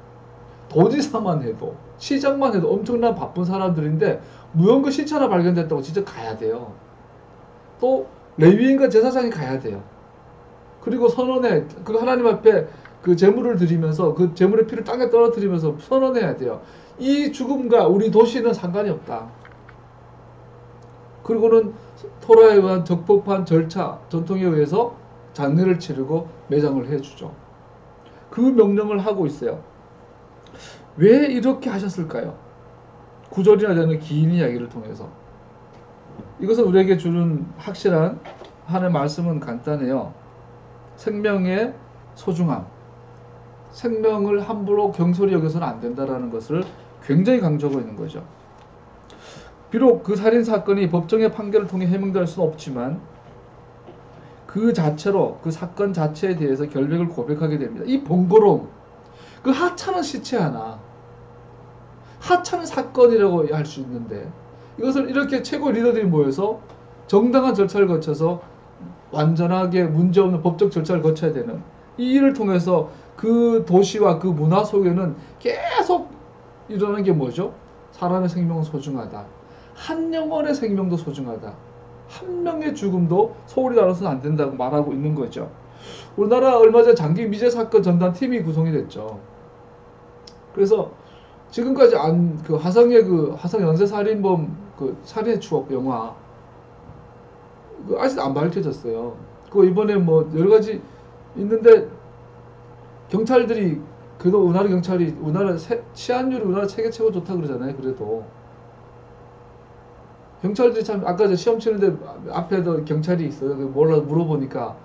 도지사만 해도, 시장만 해도 엄청난 바쁜 사람들인데 무용고 시체 하나 발견됐다고 진짜 가야 돼요. 또 레위인과 제사장이 가야 돼요. 그리고 선언해, 그 하나님 앞에 그 제물을 드리면서 그 제물의 피를 땅에 떨어뜨리면서 선언해야 돼요. 이 죽음과 우리 도시는 상관이 없다. 그리고는 토라에 의한 적법한 절차, 전통에 의해서 장례를 치르고 매장을 해주죠. 그 명령을 하고 있어요. 왜 이렇게 하셨을까요? 9절이나 되는 긴 이야기를 통해서. 이것은 우리에게 주는 확실한 하나님의 말씀은 간단해요. 생명의 소중함. 생명을 함부로 경솔히 여겨서는 안 된다는 것을 굉장히 강조하고 있는 거죠. 비록 그 살인사건이 법정의 판결을 통해 해명될 수는 없지만 그 자체로 그 사건 자체에 대해서 결백을 고백하게 됩니다. 이 번거로움, 그 하찮은 시체 하나, 하찮은 사건이라고 할 수 있는데 이것을 이렇게 최고 리더들이 모여서 정당한 절차를 거쳐서 완전하게 문제없는 법적 절차를 거쳐야 되는 이 일을 통해서 그 도시와 그 문화 속에는 계속 일어나는 게 뭐죠? 사람의 생명은 소중하다. 한 영혼의 생명도 소중하다. 한 명의 죽음도 소홀히 다뤄서는 안 된다고 말하고 있는 거죠. 우리나라 얼마 전 장기 미제 사건 전담 팀이 구성이 됐죠. 그래서 지금까지 그 화성 연쇄 살인범 그 살인의 추억 영화 아직 안 밝혀졌어요. 그거 이번에 뭐 여러 가지 있는데 경찰들이 그래도 우리나라 치안율이 우리나라 세계 최고 좋다 그러잖아요. 그래도 경찰들이 참 아까 저 시험 치는데 앞에도 경찰이 있어요. 뭐라 물어보니까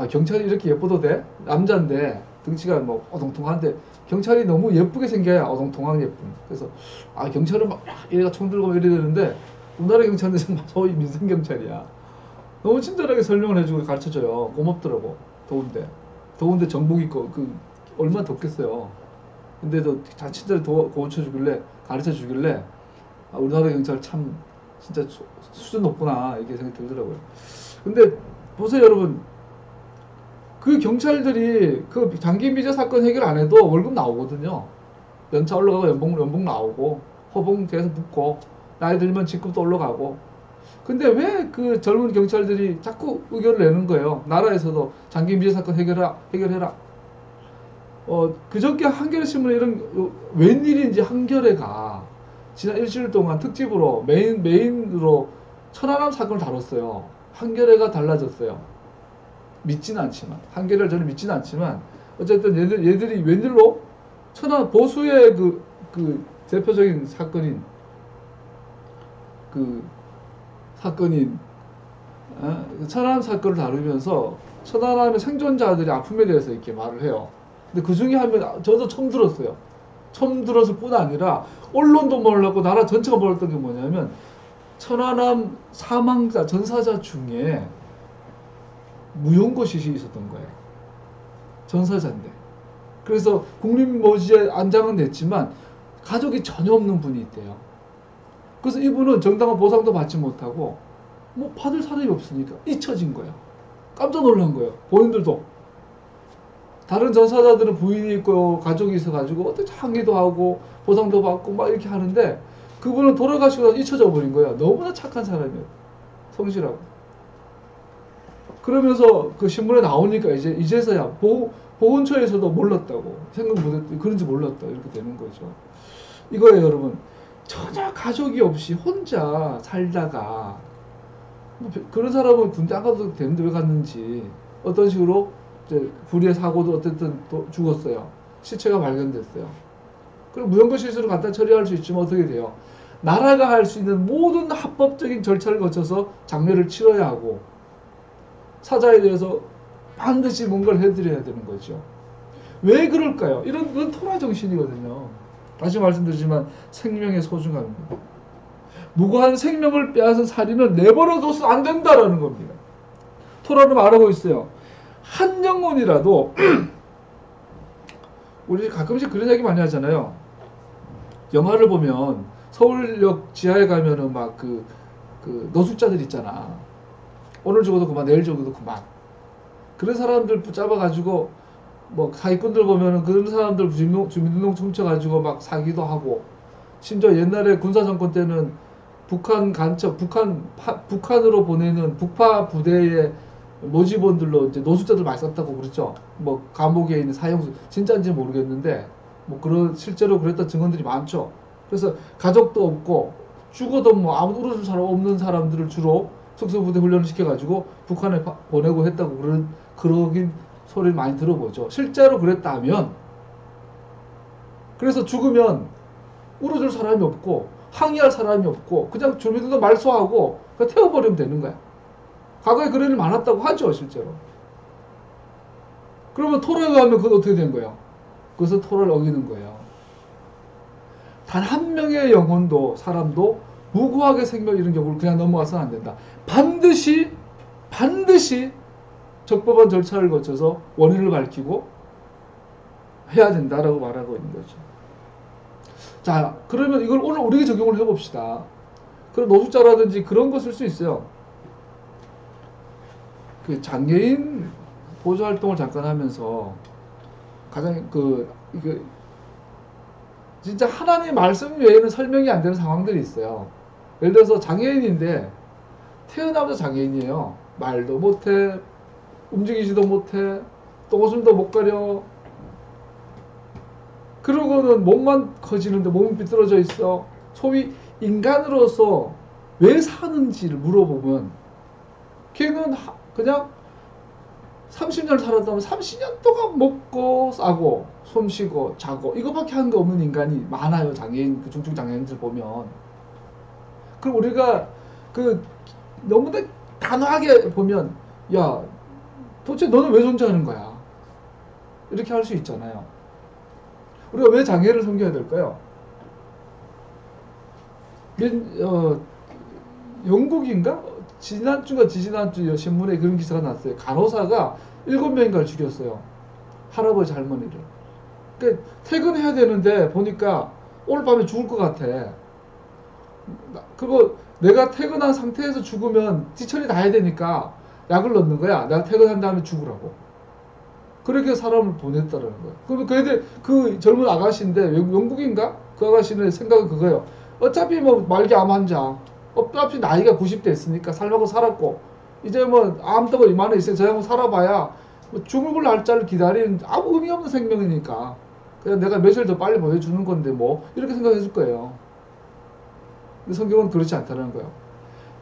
경찰이 이렇게 예뻐도 돼? 남자인데 등치가 뭐 어동통한데 경찰이 너무 예쁘게 생겨야 어동통한 예쁨. 그래서 경찰은 막 얘가 총 들고 이래야 되는데 우리나라 경찰은 정말 소위 민생 경찰이야. 너무 친절하게 설명을 해주고 가르쳐줘요. 고맙더라고. 더운데 정복 입고 얼마나 덥겠어요. 근데도 잘 친절히 가르쳐주길래 우리나라 경찰 참 진짜 수준 높구나 이렇게 생각이 들더라고요. 근데 보세요 여러분, 그 경찰들이 그 장기 미제 사건 해결 안 해도 월급 나오거든요. 연차 올라가고 연봉 나오고 호봉 계속 붙고 나이 들면 직급도 올라가고. 근데 왜 그 젊은 경찰들이 자꾸 의견을 내는 거예요? 나라에서도 장기 미제 사건 해결해라. 그저께 한겨레 신문에 이런 웬일인지 한겨레가 지난 일주일 동안 특집으로 메인으로 천안함 사건을 다뤘어요. 한겨레가 달라졌어요. 믿지는 않지만 한겨레를 저는 믿지는 않지만 어쨌든 얘들이 웬일로 천안 보수의 그 대표적인 사건인 천안함 사건을 다루면서 천안함의 생존자들의 아픔에 대해서 이렇게 말을 해요. 근데 그 중에 한 명, 저도 처음 들었어요. 처음 들었을 뿐 아니라 언론도 몰랐고 나라 전체가 몰랐던 게 뭐냐면 천안함 사망자, 전사자 중에 무용고 시신이 있었던 거예요. 전사자인데. 그래서 국립모지에 안장은 됐지만 가족이 전혀 없는 분이 있대요. 그래서 이분은 정당한 보상도 받지 못하고 뭐 받을 사람이 없으니까 잊혀진 거예요. 깜짝 놀란 거예요. 본인들도. 다른 전사자들은 부인이 있고 가족이 있어가지고 어떻게 항의도 하고 보상도 받고 막 이렇게 하는데 그분은 돌아가시고 나서 잊혀져 버린 거예요. 너무나 착한 사람이에요. 성실하고. 그러면서 그 신문에 나오니까 이제서야 보훈처에서도 몰랐다고, 생각 못했, 그런지 몰랐다, 이렇게 되는 거죠. 이거예요, 여러분. 전혀 가족이 없이 혼자 살다가, 그런 사람은 군대 안 가도 되는데 왜 갔는지, 어떤 식으로 이제 불의의 사고도 어쨌든 또 죽었어요. 시체가 발견됐어요. 그럼 무연고 실수로 갖다 처리할 수 있지만 어떻게 돼요? 나라가 할 수 있는 모든 합법적인 절차를 거쳐서 장례를 치러야 하고, 사자에 대해서 반드시 뭔가를 해드려야 되는 거죠. 왜 그럴까요? 이런 토라 정신이거든요. 다시 말씀드리지만 생명의 소중함입니다. 무고한 생명을 빼앗은 살인은 내버려둬서 안 된다라는 겁니다. 토라는 말하고 있어요. 한 영혼이라도 우리 가끔씩 그런 얘기 많이 하잖아요. 영화를 보면 서울역 지하에 가면은 막 그 노숙자들 있잖아. 오늘 죽어도 그만, 내일 죽어도 그만. 그런 사람들 붙잡아가지고 뭐 사기꾼들 보면은 그런 사람들 주민등록 훔쳐가지고 막 사기도 하고, 심지어 옛날에 군사정권 때는 북한 간첩, 북한으로 보내는 북파 부대의 모집원들로 이제 노숙자들 많이 썼다고 그랬죠. 뭐 감옥에 있는 사형수, 진짜인지 모르겠는데 뭐 그런 실제로 그랬던 증언들이 많죠. 그래서 가족도 없고 죽어도 뭐 아무도 울어줄 사람 없는 사람들을 주로 특수부대 훈련을 시켜가지고 북한에 보내고 했다고 그러긴 소리를 많이 들어보죠. 실제로 그랬다면, 그래서 죽으면 울어줄 사람이 없고 항의할 사람이 없고 그냥 주민들도 말소하고 그냥 태워버리면 되는 거야. 과거에 그런 일 많았다고 하죠, 실제로. 그러면 토라에 가면 그건 어떻게 된 거예요? 그것은 토라를 어기는 거예요. 단 한 명의 영혼도, 사람도 무고하게 생명 잃은 경우를 그냥 넘어가서는 안 된다. 반드시 적법한 절차를 거쳐서 원인을 밝히고 해야 된다라고 말하고 있는 거죠. 자, 그러면 이걸 오늘 우리에게 적용을 해봅시다. 그럼 노숙자라든지 그런 거 쓸 수 있어요. 그 장애인 보조 활동을 잠깐 하면서 가장 이게 진짜 하나님의 말씀 외에는 설명이 안 되는 상황들이 있어요. 예를 들어서 장애인인데 태어나면서 장애인이에요. 말도 못해, 움직이지도 못해, 똥오줌도 못 가려. 그러고는 몸만 커지는데 몸은 비뚤어져 있어. 소위 인간으로서 왜 사는지를 물어보면 걔는 그냥 30년을 살았다면 30년 동안 먹고 싸고 숨 쉬고 자고 이거밖에 하는 게 없는 인간이 많아요. 장애인, 그 중증 장애인들 보면. 그럼 우리가 너무나 단호하게 보면, 야, 도대체 너는 왜 존재하는 거야? 이렇게 할 수 있잖아요. 우리가 왜 장애를 섬겨야 될까요? 영국인가? 지난주가 지지난주 신문에 그런 기사가 났어요. 간호사가 7명인가를 죽였어요. 할아버지 할머니를. 그러니까 퇴근해야 되는데 보니까 오늘 밤에 죽을 것 같아. 그리고 내가 퇴근한 상태에서 죽으면 뒤처리 다 해야 되니까 약을 넣는 거야. 내가 퇴근한 다음에 죽으라고. 그렇게 사람을 보냈다라는 거예요. 그러면 그 젊은 아가씨인데 영국인가? 그 아가씨는 생각은 그거예요. 어차피 뭐 말기 암 환자, 어차피 나이가 90대 했으니까 살라고 살았고 이제 뭐 암떡을 이만해 있어요. 저 형은 살아봐야 뭐 죽을 날짜를 기다리는 아무 의미 없는 생명이니까 그냥 내가 며칠 더 빨리 보내주는 건데 뭐 이렇게 생각했을 거예요. 근데 성경은 그렇지 않다는 거예요.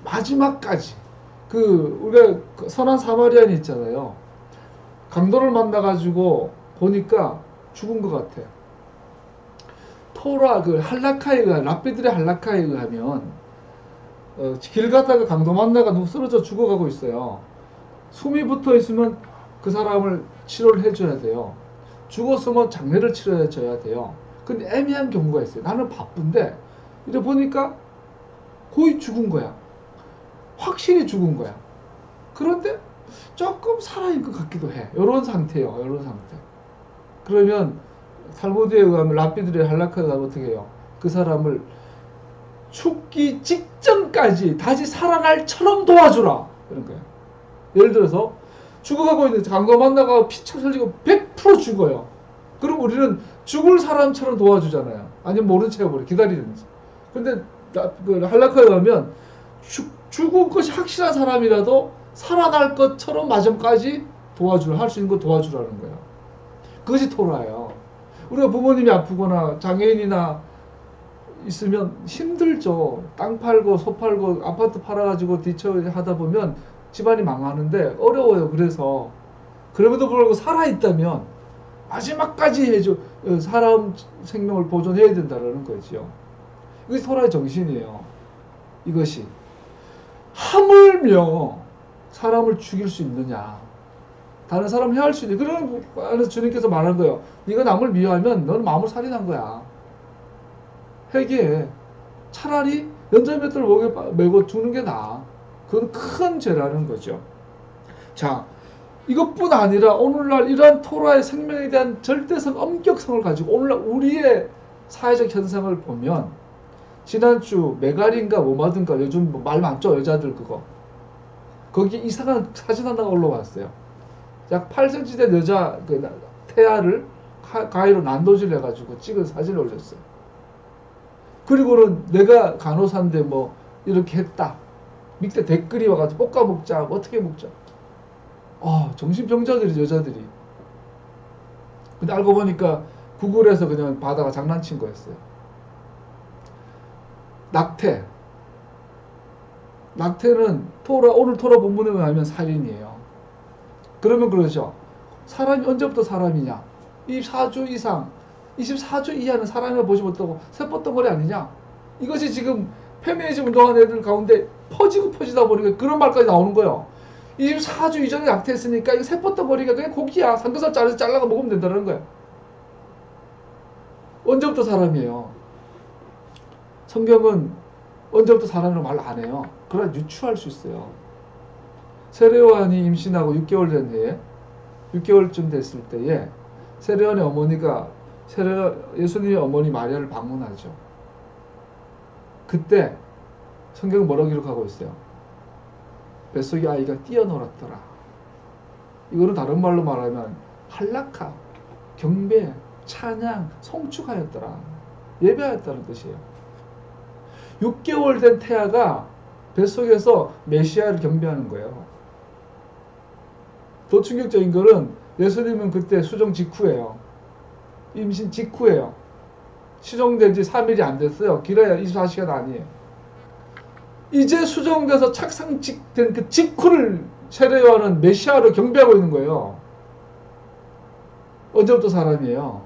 마지막까지 우리가 선한 사마리안이 있잖아요. 강도를 만나가지고 보니까 죽은 것 같아. 토라 할라카에 랍비들의 할라카에 의하면 길 가다가 강도 만나가 누구 쓰러져 죽어가고 있어요. 숨이 붙어 있으면 그 사람을 치료를 해줘야 돼요. 죽었으면 장례를 치러줘야 돼요. 근데 애매한 경우가 있어요. 나는 바쁜데 이제 보니까 거의 죽은 거야. 확실히 죽은 거야. 그런데 조금 살아있는 것 같기도 해. 이런 상태예요. 이런 상태. 그러면 탈무드에 의하면 랍비들의 할라카가 어떻게 해요? 그 사람을 죽기 직전까지 다시 살아날처럼 도와주라. 그런 거예요. 예를 들어서 죽어가고 있는 강도 만나가 피쳐 흘리고 100% 죽어요. 그럼 우리는 죽을 사람처럼 도와주잖아요. 아니면 모른 채 해버려. 기다리든지. 근데 할라카에 가면 죽은 것이 확실한 사람이라도 살아날 것처럼 마지막까지 할 수 있는 거 도와주라는 거예요. 그것이 토라예요. 우리가 부모님이 아프거나 장애인이나 있으면 힘들죠. 땅 팔고 소 팔고 아파트 팔아가지고 뒤처 하다 보면 집안이 망하는데 어려워요. 그래서 그럼에도 불구하고 살아있다면 마지막까지 해줘 사람 생명을 보존해야 된다는 거죠. 이것이 토라의 정신이에요. 이것이 하물며 사람을 죽일 수 있느냐, 다른 사람을 해할 수 있는 그런 안에서 주님께서 말한 거예요. 네가 남을 미워하면 너는 마음을 살인한 거야. 회개해. 차라리 연자맷돌 목에 메고 죽는 게 나아. 그건 큰 죄라는 거죠. 자, 이것뿐 아니라 오늘날 이러한 토라의 생명에 대한 절대성, 엄격성을 가지고 오늘날 우리의 사회적 현상을 보면 지난주 메가린가 뭐마든가 요즘 말 많죠. 여자들 그거. 거기 이상한 사진 하나가 올라왔어요. 약 8cm 된 여자 그 태아를 가위로 난도질 해가지고 찍은 사진을 올렸어요. 그리고는 내가 간호사인데 뭐 이렇게 했다. 밑에 댓글이 와가지고 볶아 먹자, 뭐 어떻게 먹자. 정신병자들이 여자들이. 근데 알고 보니까 구글에서 그냥 바다가 장난친 거였어요. 낙태는 오늘 토라 본문에 의하면 살인이에요. 그러면 그러죠. 사람이 언제부터 사람이냐? 24주 이상, 24주 이하는 사람을 보지 못하고 세포덩어리 아니냐? 이것이 지금 페미니즘 운동하는 애들 가운데 퍼지다 보니까 그런 말까지 나오는 거예요. 24주 이전에 낙태했으니까 이거 세포덩어리가 그냥 고기야. 삼겹살 잘라가 먹으면 된다는 거예요. 언제부터 사람이에요? 성경은 언제부터 사람이라고 말 안 해요. 그러나 유추할 수 있어요. 세례요한이 임신하고 6개월 된 해에 6개월쯤 됐을 때에 세례요한의 어머니가 예수님의 어머니 마리아를 방문하죠. 그때 성경은 뭐라고 기록하고 있어요? 뱃속의 아이가 뛰어놀았더라. 이거는 다른 말로 말하면 한락하, 경배, 찬양, 송축하였더라. 예배하였다는 뜻이에요. 6개월 된 태아가 뱃속에서 메시아를 경배하는 거예요. 더 충격적인 거는 예수님은 그때 수정 직후예요. 임신 직후예요. 수정된 지 3일이 안 됐어요. 길어야 24시간 아니에요. 이제 수정돼서 착상된 그 직후를 세례요한은 메시아로 경배하고 있는 거예요. 언제부터 사람이에요?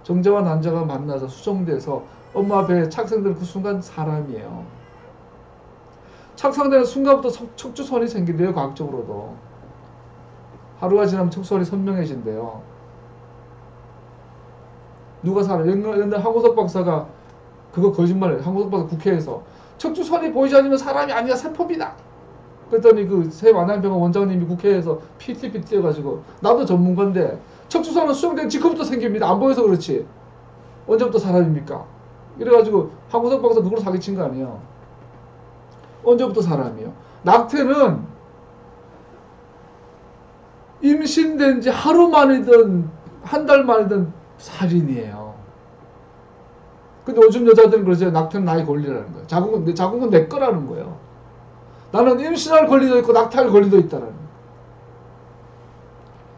정자와 난자가 만나서 수정돼서 엄마 배에 착상된 그 순간 사람이에요. 착상되는 순간부터 척추선이 생긴대요. 과학적으로도. 하루가 지나면 척추선이 선명해진대요. 누가 옛날 한국석 박사가 그거 거짓말해요. 한국석 박사 국회에서 척추선이 보이지 않으면 사람이 아니라 세포입니다. 그랬더니 그 새 만안병원 원장님이 국회에서 PT 해가지고 나도 전문가인데 척추선은 수정된 직후부터 생깁니다. 안 보여서 그렇지. 언제부터 사람입니까? 이래가지고 한국석 박사 그걸로 사기친 거 아니에요. 언제부터 사람이에요? 낙태는 임신된 지 하루 만이든 한 달 만이든 살인이에요. 근데 요즘 여자들은 그러죠. 낙태는 나의 권리라는 거예요. 자궁은 내 거라는 거예요. 나는 임신할 권리도 있고 낙태할 권리도 있다라는 거예요.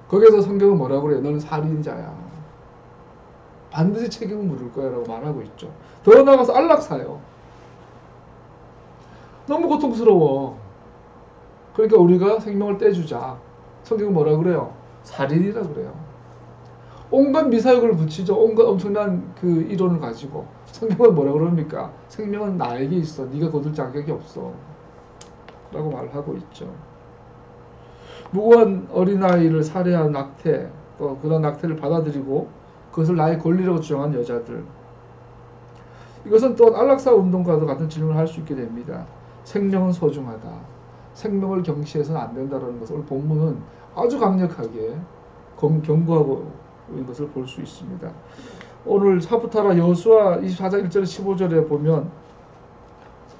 거기에서 성경은 뭐라고 그래요? 너는 살인자야. 반드시 책임을 물을 거야 라고 말하고 있죠. 더 나아가서 안락사예요. 너무 고통스러워. 그러니까 우리가 생명을 떼주자. 성경은 뭐라 그래요? 살인이라 그래요. 온갖 미사역을 붙이죠. 온갖 엄청난 그 이론을 가지고. 성경은 뭐라 그럽니까? 생명은 나에게 있어. 네가 거둘 자격이 없어. 라고 말하고 있죠. 무고한 어린아이를 살해한 낙태, 또 그런 낙태를 받아들이고 그것을 나의 권리라고 주장한 여자들. 이것은 또 안락사 운동과도 같은 질문을 할 수 있게 됩니다. 생명은 소중하다. 생명을 경시해서는 안 된다는 것을 오늘 본문은 아주 강력하게 경고하고 있는 것을 볼 수 있습니다. 오늘 사부타라 여호수아 24장 1절 15절에 보면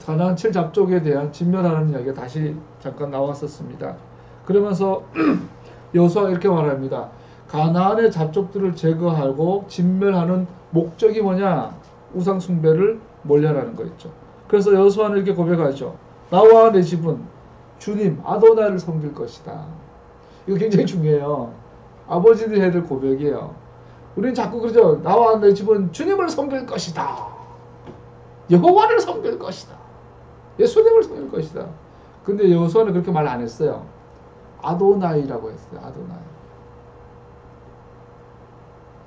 가나안 7잡족에 대한 진멸하는 이야기가 다시 잠깐 나왔었습니다. 그러면서 여호수아가 이렇게 말합니다. 가나안의 잡족들을 제거하고 진멸하는 목적이 뭐냐? 우상 숭배를 멀리하라는 거였죠. 그래서 여호수아는 이렇게 고백하죠. 나와 내 집은 주님 아도나이를 섬길 것이다. 이거 굉장히 중요해요. 아버지들이 해야 될 고백이에요. 우리는 자꾸 그러죠. 나와 내 집은 주님을 섬길 것이다. 여호와를 섬길 것이다. 예수님을 섬길 것이다. 근데 여호수아는 그렇게 말 안 했어요. 아도나이라고 했어요. 아도나이.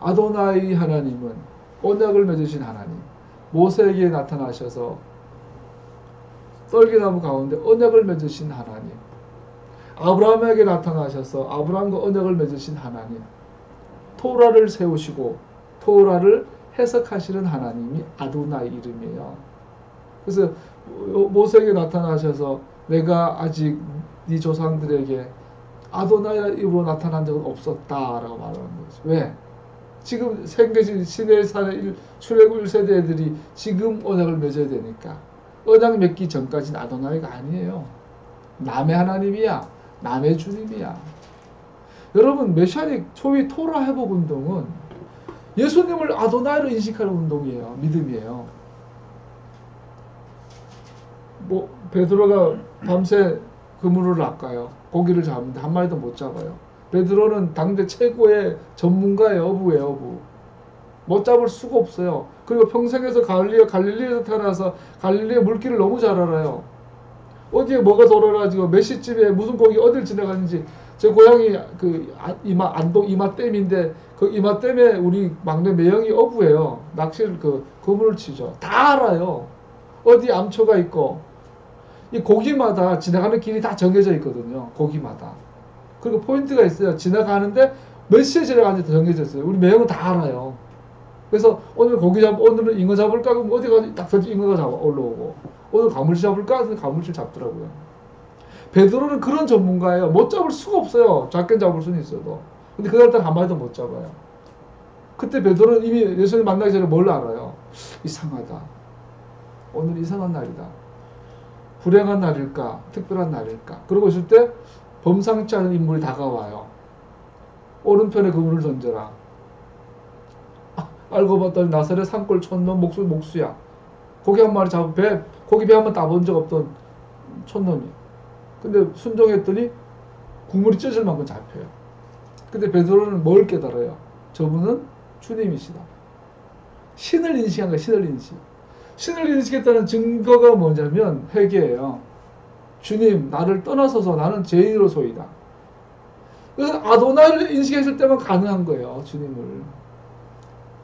아도나이 하나님은 언약을 맺으신 하나님. 모세에게 나타나셔서 떨기나무 가운데 언약을 맺으신 하나님. 아브라함에게 나타나셔서 아브라함과 언약을 맺으신 하나님. 토라를 세우시고 토라를 해석하시는 하나님이 아도나이 이름이에요. 그래서 모세에게 나타나셔서 내가 아직 네 조상들에게 아도나이 이름으로 나타난 적은 없었다라고 말하는 거죠. 왜? 지금 생겨진 시내산의 출애굽 1세대 애들이 지금 언약을 맺어야 되니까. 언약 맺기 전까지는 아도나이가 아니에요. 남의 하나님이야. 남의 주님이야. 여러분 메시아닉 소위 토라 회복 운동은 예수님을 아도나이로 인식하는 운동이에요. 믿음이에요. 뭐 베드로가 밤새 그물을 낚아요. 고기를 잡는데 한 마리도 못 잡아요. 베드로는 당대 최고의 전문가의 어부예요. 어부. 못 잡을 수가 없어요. 그리고 평생에서 갈릴리에서 태어나서 갈릴리의 물길을 너무 잘 알아요. 어디에 뭐가 돌아가지고 몇 시쯤에 무슨 고기 어딜 지나가는지. 제 고향이 그 안동 이마댐인데 그 이마댐에 우리 막내 매형이 어부예요. 낚시를 그물을 치죠. 다 알아요. 어디 암초가 있고 이 고기마다 지나가는 길이 다 정해져 있거든요. 고기마다. 그리고 포인트가 있어요. 지나가는데 몇 시에 지나가는지 정해져 있어요. 우리 매형은 다 알아요. 그래서 오늘은 잉어 잡을까? 그럼 어디 가서 딱 잉어가 올라오고 오늘 가물치 잡을까? 그래서 가물치 잡더라고요. 베드로는 그런 전문가예요. 못 잡을 수가 없어요. 작게 잡을 수는 있어도. 근데 그날따라 한 마리도 못 잡아요. 그때 베드로는 이미 예수님 만나기 전에 뭘 알아요? 이상하다. 오늘 이상한 날이다. 불행한 날일까? 특별한 날일까? 그러고 있을 때 범상치 않은 인물이 다가와요. 오른편에 그물을 던져라. 알고 봤더니 나사렛 산골 촌놈 목수야. 고기 한 마리 잡고 고기 배 한 번 따본 적 없던 촌놈이. 근데 순종했더니 국물이 찢어질 만큼 잡혀요. 근데 베드로는 뭘 깨달아요? 저분은 주님이시다. 신을 인식한 거예요. 신을 인식. 신을 인식했다는 증거가 뭐냐면 회개예요. 주님 나를 떠나서서 나는 죄인으로소이다. 그래서 아도나이를 인식했을 때만 가능한 거예요. 주님을.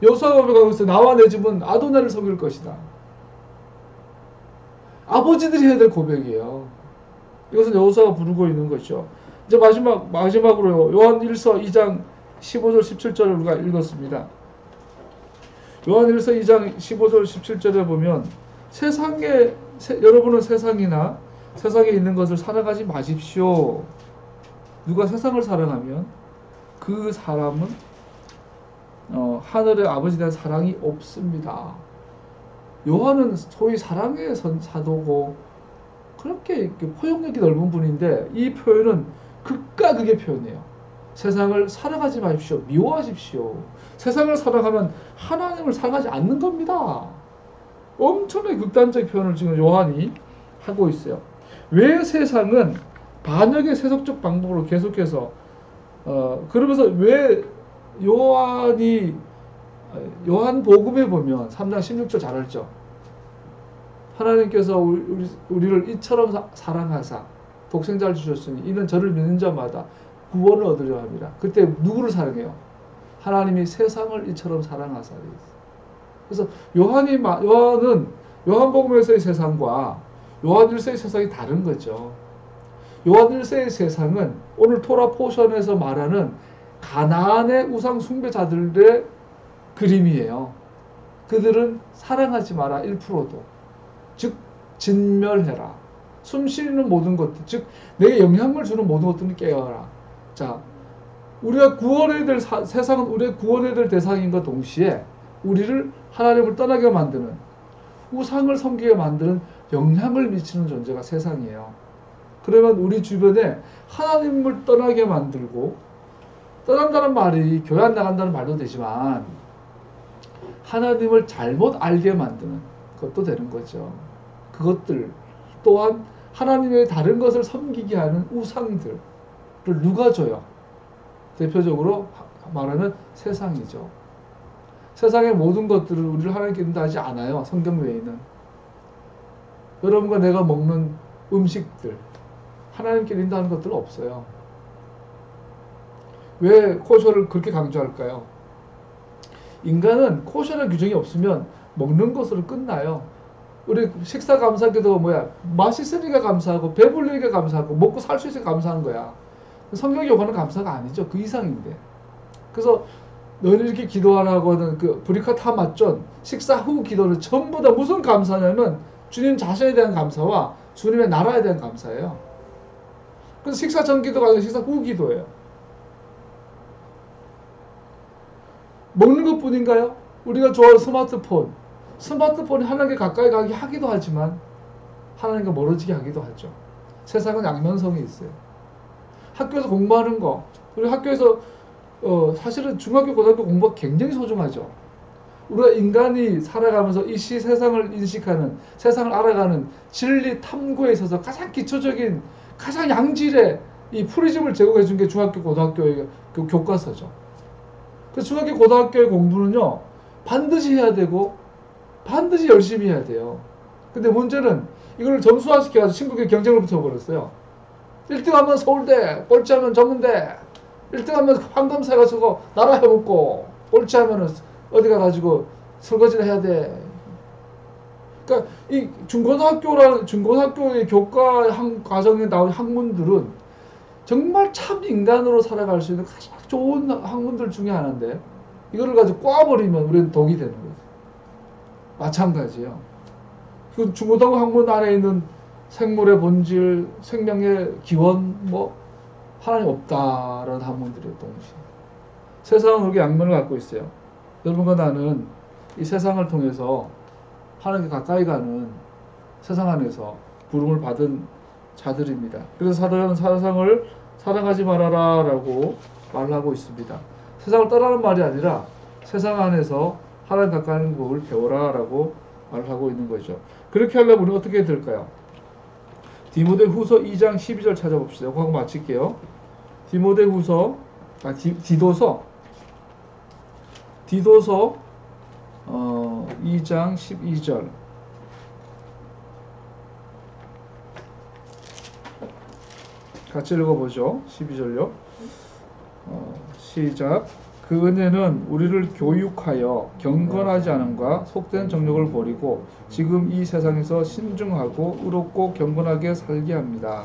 여호수아가 가고 있어요. 나와 내 집은 아도나이를 섬길 것이다. 아버지들이 해야 될 고백이에요. 이것은 여호수아가 부르고 있는 것이죠. 이제 마지막으로 요한 1서 2장 15절 17절을 우리가 읽었습니다. 요한 1서 2장 15절 17절에 보면 여러분은 세상에 있는 것을 사랑하지 마십시오. 누가 세상을 사랑하면 그 사람은 하늘의 아버지에 대한 사랑이 없습니다. 요한은 소위 사랑의 사도고 그렇게 포용력이 넓은 분인데 이 표현은 극과 극의 표현이에요. 세상을 사랑하지 마십시오. 미워하십시오. 세상을 사랑하면 하나님을 사랑하지 않는 겁니다. 엄청나게 극단적 표현을 지금 요한이 하고 있어요. 왜 세상은 반역의 세속적 방법으로 계속해서 그러면서 왜 요한 복음에 보면 3장 16절 잘 알죠? 하나님께서 우리를 이처럼 사랑하사 독생자를 주셨으니 이는 저를 믿는 자마다 구원을 얻으려 합니다. 그때 누구를 사랑해요? 하나님이 세상을 이처럼 사랑하사. 그래서 요한은 요한복음에서의 세상과 요한 1세의 세상이 다른 거죠. 요한 1세의 세상은 오늘 토라 포션에서 말하는 가나안의 우상 숭배자들의 그림이에요. 그들은 사랑하지 마라 1%도. 즉 진멸해라. 숨쉬는 모든 것들, 즉 내게 영향을 주는 모든 것들을 깨어라. 자, 우리가 구원해야 될 세상은 우리의 구원해야 될 대상인과 동시에 우리를 하나님을 떠나게 만드는, 우상을 섬기게 만드는 영향을 미치는 존재가 세상이에요. 그러면 우리 주변에 하나님을 떠나게 만들고, 떠난다는 말이 교회 안 나간다는 말도 되지만 하나님을 잘못 알게 만드는 것도 되는 거죠. 그것들 또한 하나님의 다른 것을 섬기게 하는 우상들을 누가 줘요? 대표적으로 말하면 세상이죠. 세상의 모든 것들을 우리를 하나님께 인도하지 않아요. 성경 외에는. 여러분과 내가 먹는 음식들, 하나님께 인도하는 것들은 없어요. 왜 코셔를 그렇게 강조할까요? 인간은 코셔의 규정이 없으면 먹는 것으로 끝나요. 우리 식사 감사기도가 뭐야? 맛있으니까 감사하고 배불리니까 감사하고 먹고 살 수 있으니까 감사하는 거야. 성경이 요구하는 감사가 아니죠. 그 이상인데. 그래서 너희는 이렇게 기도하라고 하는 그 브리카타 맞전 식사 후 기도는 전부 다 무슨 감사냐면 주님 자신에 대한 감사와 주님의 나라에 대한 감사예요. 그래서 식사 전 기도가 아니라 식사 후 기도예요. 먹는 것 뿐인가요? 우리가 좋아하는 스마트폰이 하나님께 가까이 가게 하기도 하지만 하나님과 멀어지게 하기도 하죠. 세상은 양면성이 있어요. 학교에서 공부하는 거, 우리 학교에서 사실은 중학교, 고등학교 공부가 굉장히 소중하죠. 우리가 인간이 살아가면서 이 세상을 인식하는, 세상을 알아가는 진리 탐구에 있어서 가장 기초적인, 가장 양질의 이 프리즘을 제공해 준 게 중학교, 고등학교의 그 교과서죠. 그래서 중학교, 고등학교의 공부는요, 반드시 해야 되고, 반드시 열심히 해야 돼요. 근데 문제는 이걸 점수화시켜가지고 친구끼리 경쟁을 붙여버렸어요. 1등하면 서울대, 꼴찌하면 전문대, 1등하면 황금사 가지고 나라 해먹고, 꼴찌하면 어디 가가지고 설거지를 해야 돼. 그러니까 이 중고등학교의 교과 과정에 나온 학문들은 정말 참 인간으로 살아갈 수 있는 가장 좋은 학문들 중에 하나인데 이거를 가지고 꽈버리면 우리는 독이 되는 거죠. 마찬가지예요. 그 중고등학교 학문 안에 있는 생물의 본질, 생명의 기원, 뭐 하나님 없다라는 학문들이에요. 동시에. 세상은 그렇게 양면을 갖고 있어요. 여러분과 나는 이 세상을 통해서 하나님께 가까이 가는 세상 안에서 부름을 받은 자들입니다. 그래서 사도는 세상을 사랑하지 말아라 라고 말하고 있습니다. 세상을 떠나는 말이 아니라 세상 안에서 하나님 가까이 하는 법을 배워라 라고 말하고 있는 거죠. 그렇게 하려면 우리는 어떻게 해야 될까요? 디모데후서 2장 12절 찾아봅시다. 그거 하고 마칠게요. 디도서 2장 12절. 같이 읽어보죠. 12절요. 시작. 그 은혜는 우리를 교육하여 경건하지 않음과 속된 정욕을 버리고 지금 이 세상에서 신중하고 의롭고 경건하게 살게 합니다.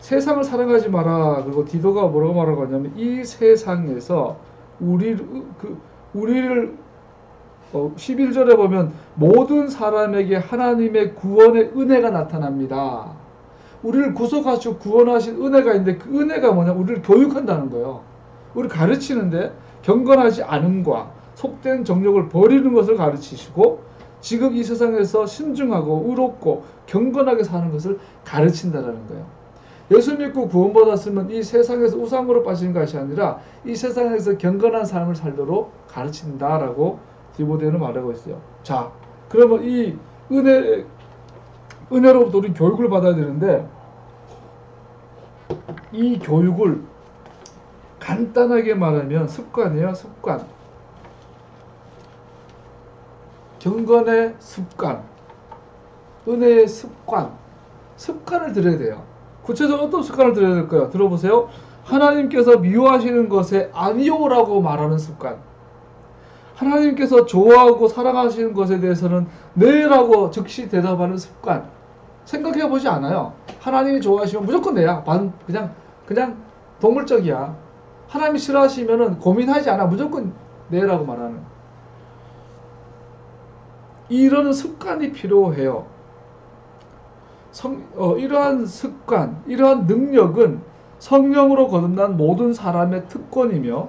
세상을 사랑하지 마라. 그리고 디도가 뭐라고 말하고 하냐면 이 세상에서 우리를 11절에 보면 모든 사람에게 하나님의 구원의 은혜가 나타납니다. 우리를 구속하시고 구원하신 은혜가 있는데 그 은혜가 뭐냐? 우리를 교육한다는 거예요. 우리를 가르치는데 경건하지 않음과 속된 정욕을 버리는 것을 가르치시고 지금 이 세상에서 신중하고 의롭고 경건하게 사는 것을 가르친다는 거예요. 예수 믿고 구원받았으면 이 세상에서 우상으로 빠지는 것이 아니라 이 세상에서 경건한 삶을 살도록 가르친다라고 디모데는 말하고 있어요. 자, 그러면 이 은혜로부터 우리 교육을 받아야 되는데 이 교육을 간단하게 말하면 습관이에요. 습관. 경건의 습관. 은혜의 습관. 습관을 들여야 돼요. 구체적으로 어떤 습관을 들여야 될까요? 들어보세요. 하나님께서 미워하시는 것에 아니오라고 말하는 습관. 하나님께서 좋아하고 사랑하시는 것에 대해서는 네라고 즉시 대답하는 습관. 생각해보지 않아요. 하나님이 좋아하시면 무조건 네야. 그냥 동물적이야. 하나님이 싫어하시면은 고민하지 않아. 무조건 네라고 말하는. 이런 습관이 필요해요. 이러한 습관, 이러한 능력은 성령으로 거듭난 모든 사람의 특권이며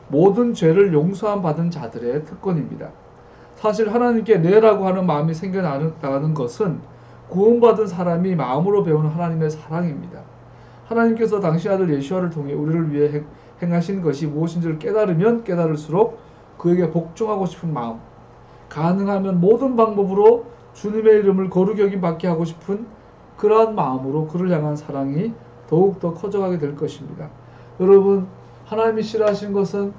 모든 죄를 용서함 받은 자들의 특권입니다. 사실 하나님께 네라고 하는 마음이 생겨나는 것은 구원받은 사람이 마음으로 배우는 하나님의 사랑입니다. 하나님께서 당신 아들 예수와를 통해 우리를 위해 행하신 것이 무엇인지를 깨달으면 깨달을수록 그에게 복종하고 싶은 마음, 가능하면 모든 방법으로 주님의 이름을 거룩히 여김 받게 하고 싶은 그러한 마음으로 그를 향한 사랑이 더욱더 커져가게 될 것입니다. 여러분, 하나님이 싫어하신 것은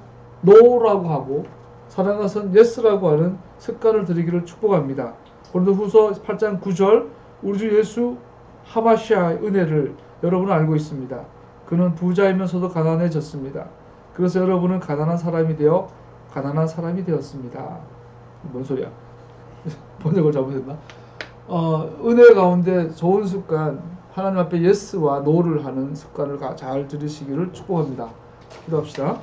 no라고 하고 사랑하는 것은 yes라고 하는 습관을 들이기를 축복합니다. 고린도후서 8장 9절, 우리 주 예수 하마시아의 은혜를 여러분은 알고 있습니다. 그는 부자이면서도 가난해졌습니다. 그래서 여러분은 가난한 사람이 되어 가난한 사람이 되었습니다. 뭔 소리야? 번역을 잘못했나? 은혜 가운데 좋은 습관, 하나님 앞에 예스와 노를 하는 습관을 잘 들으시기를 축복합니다. 기도합시다.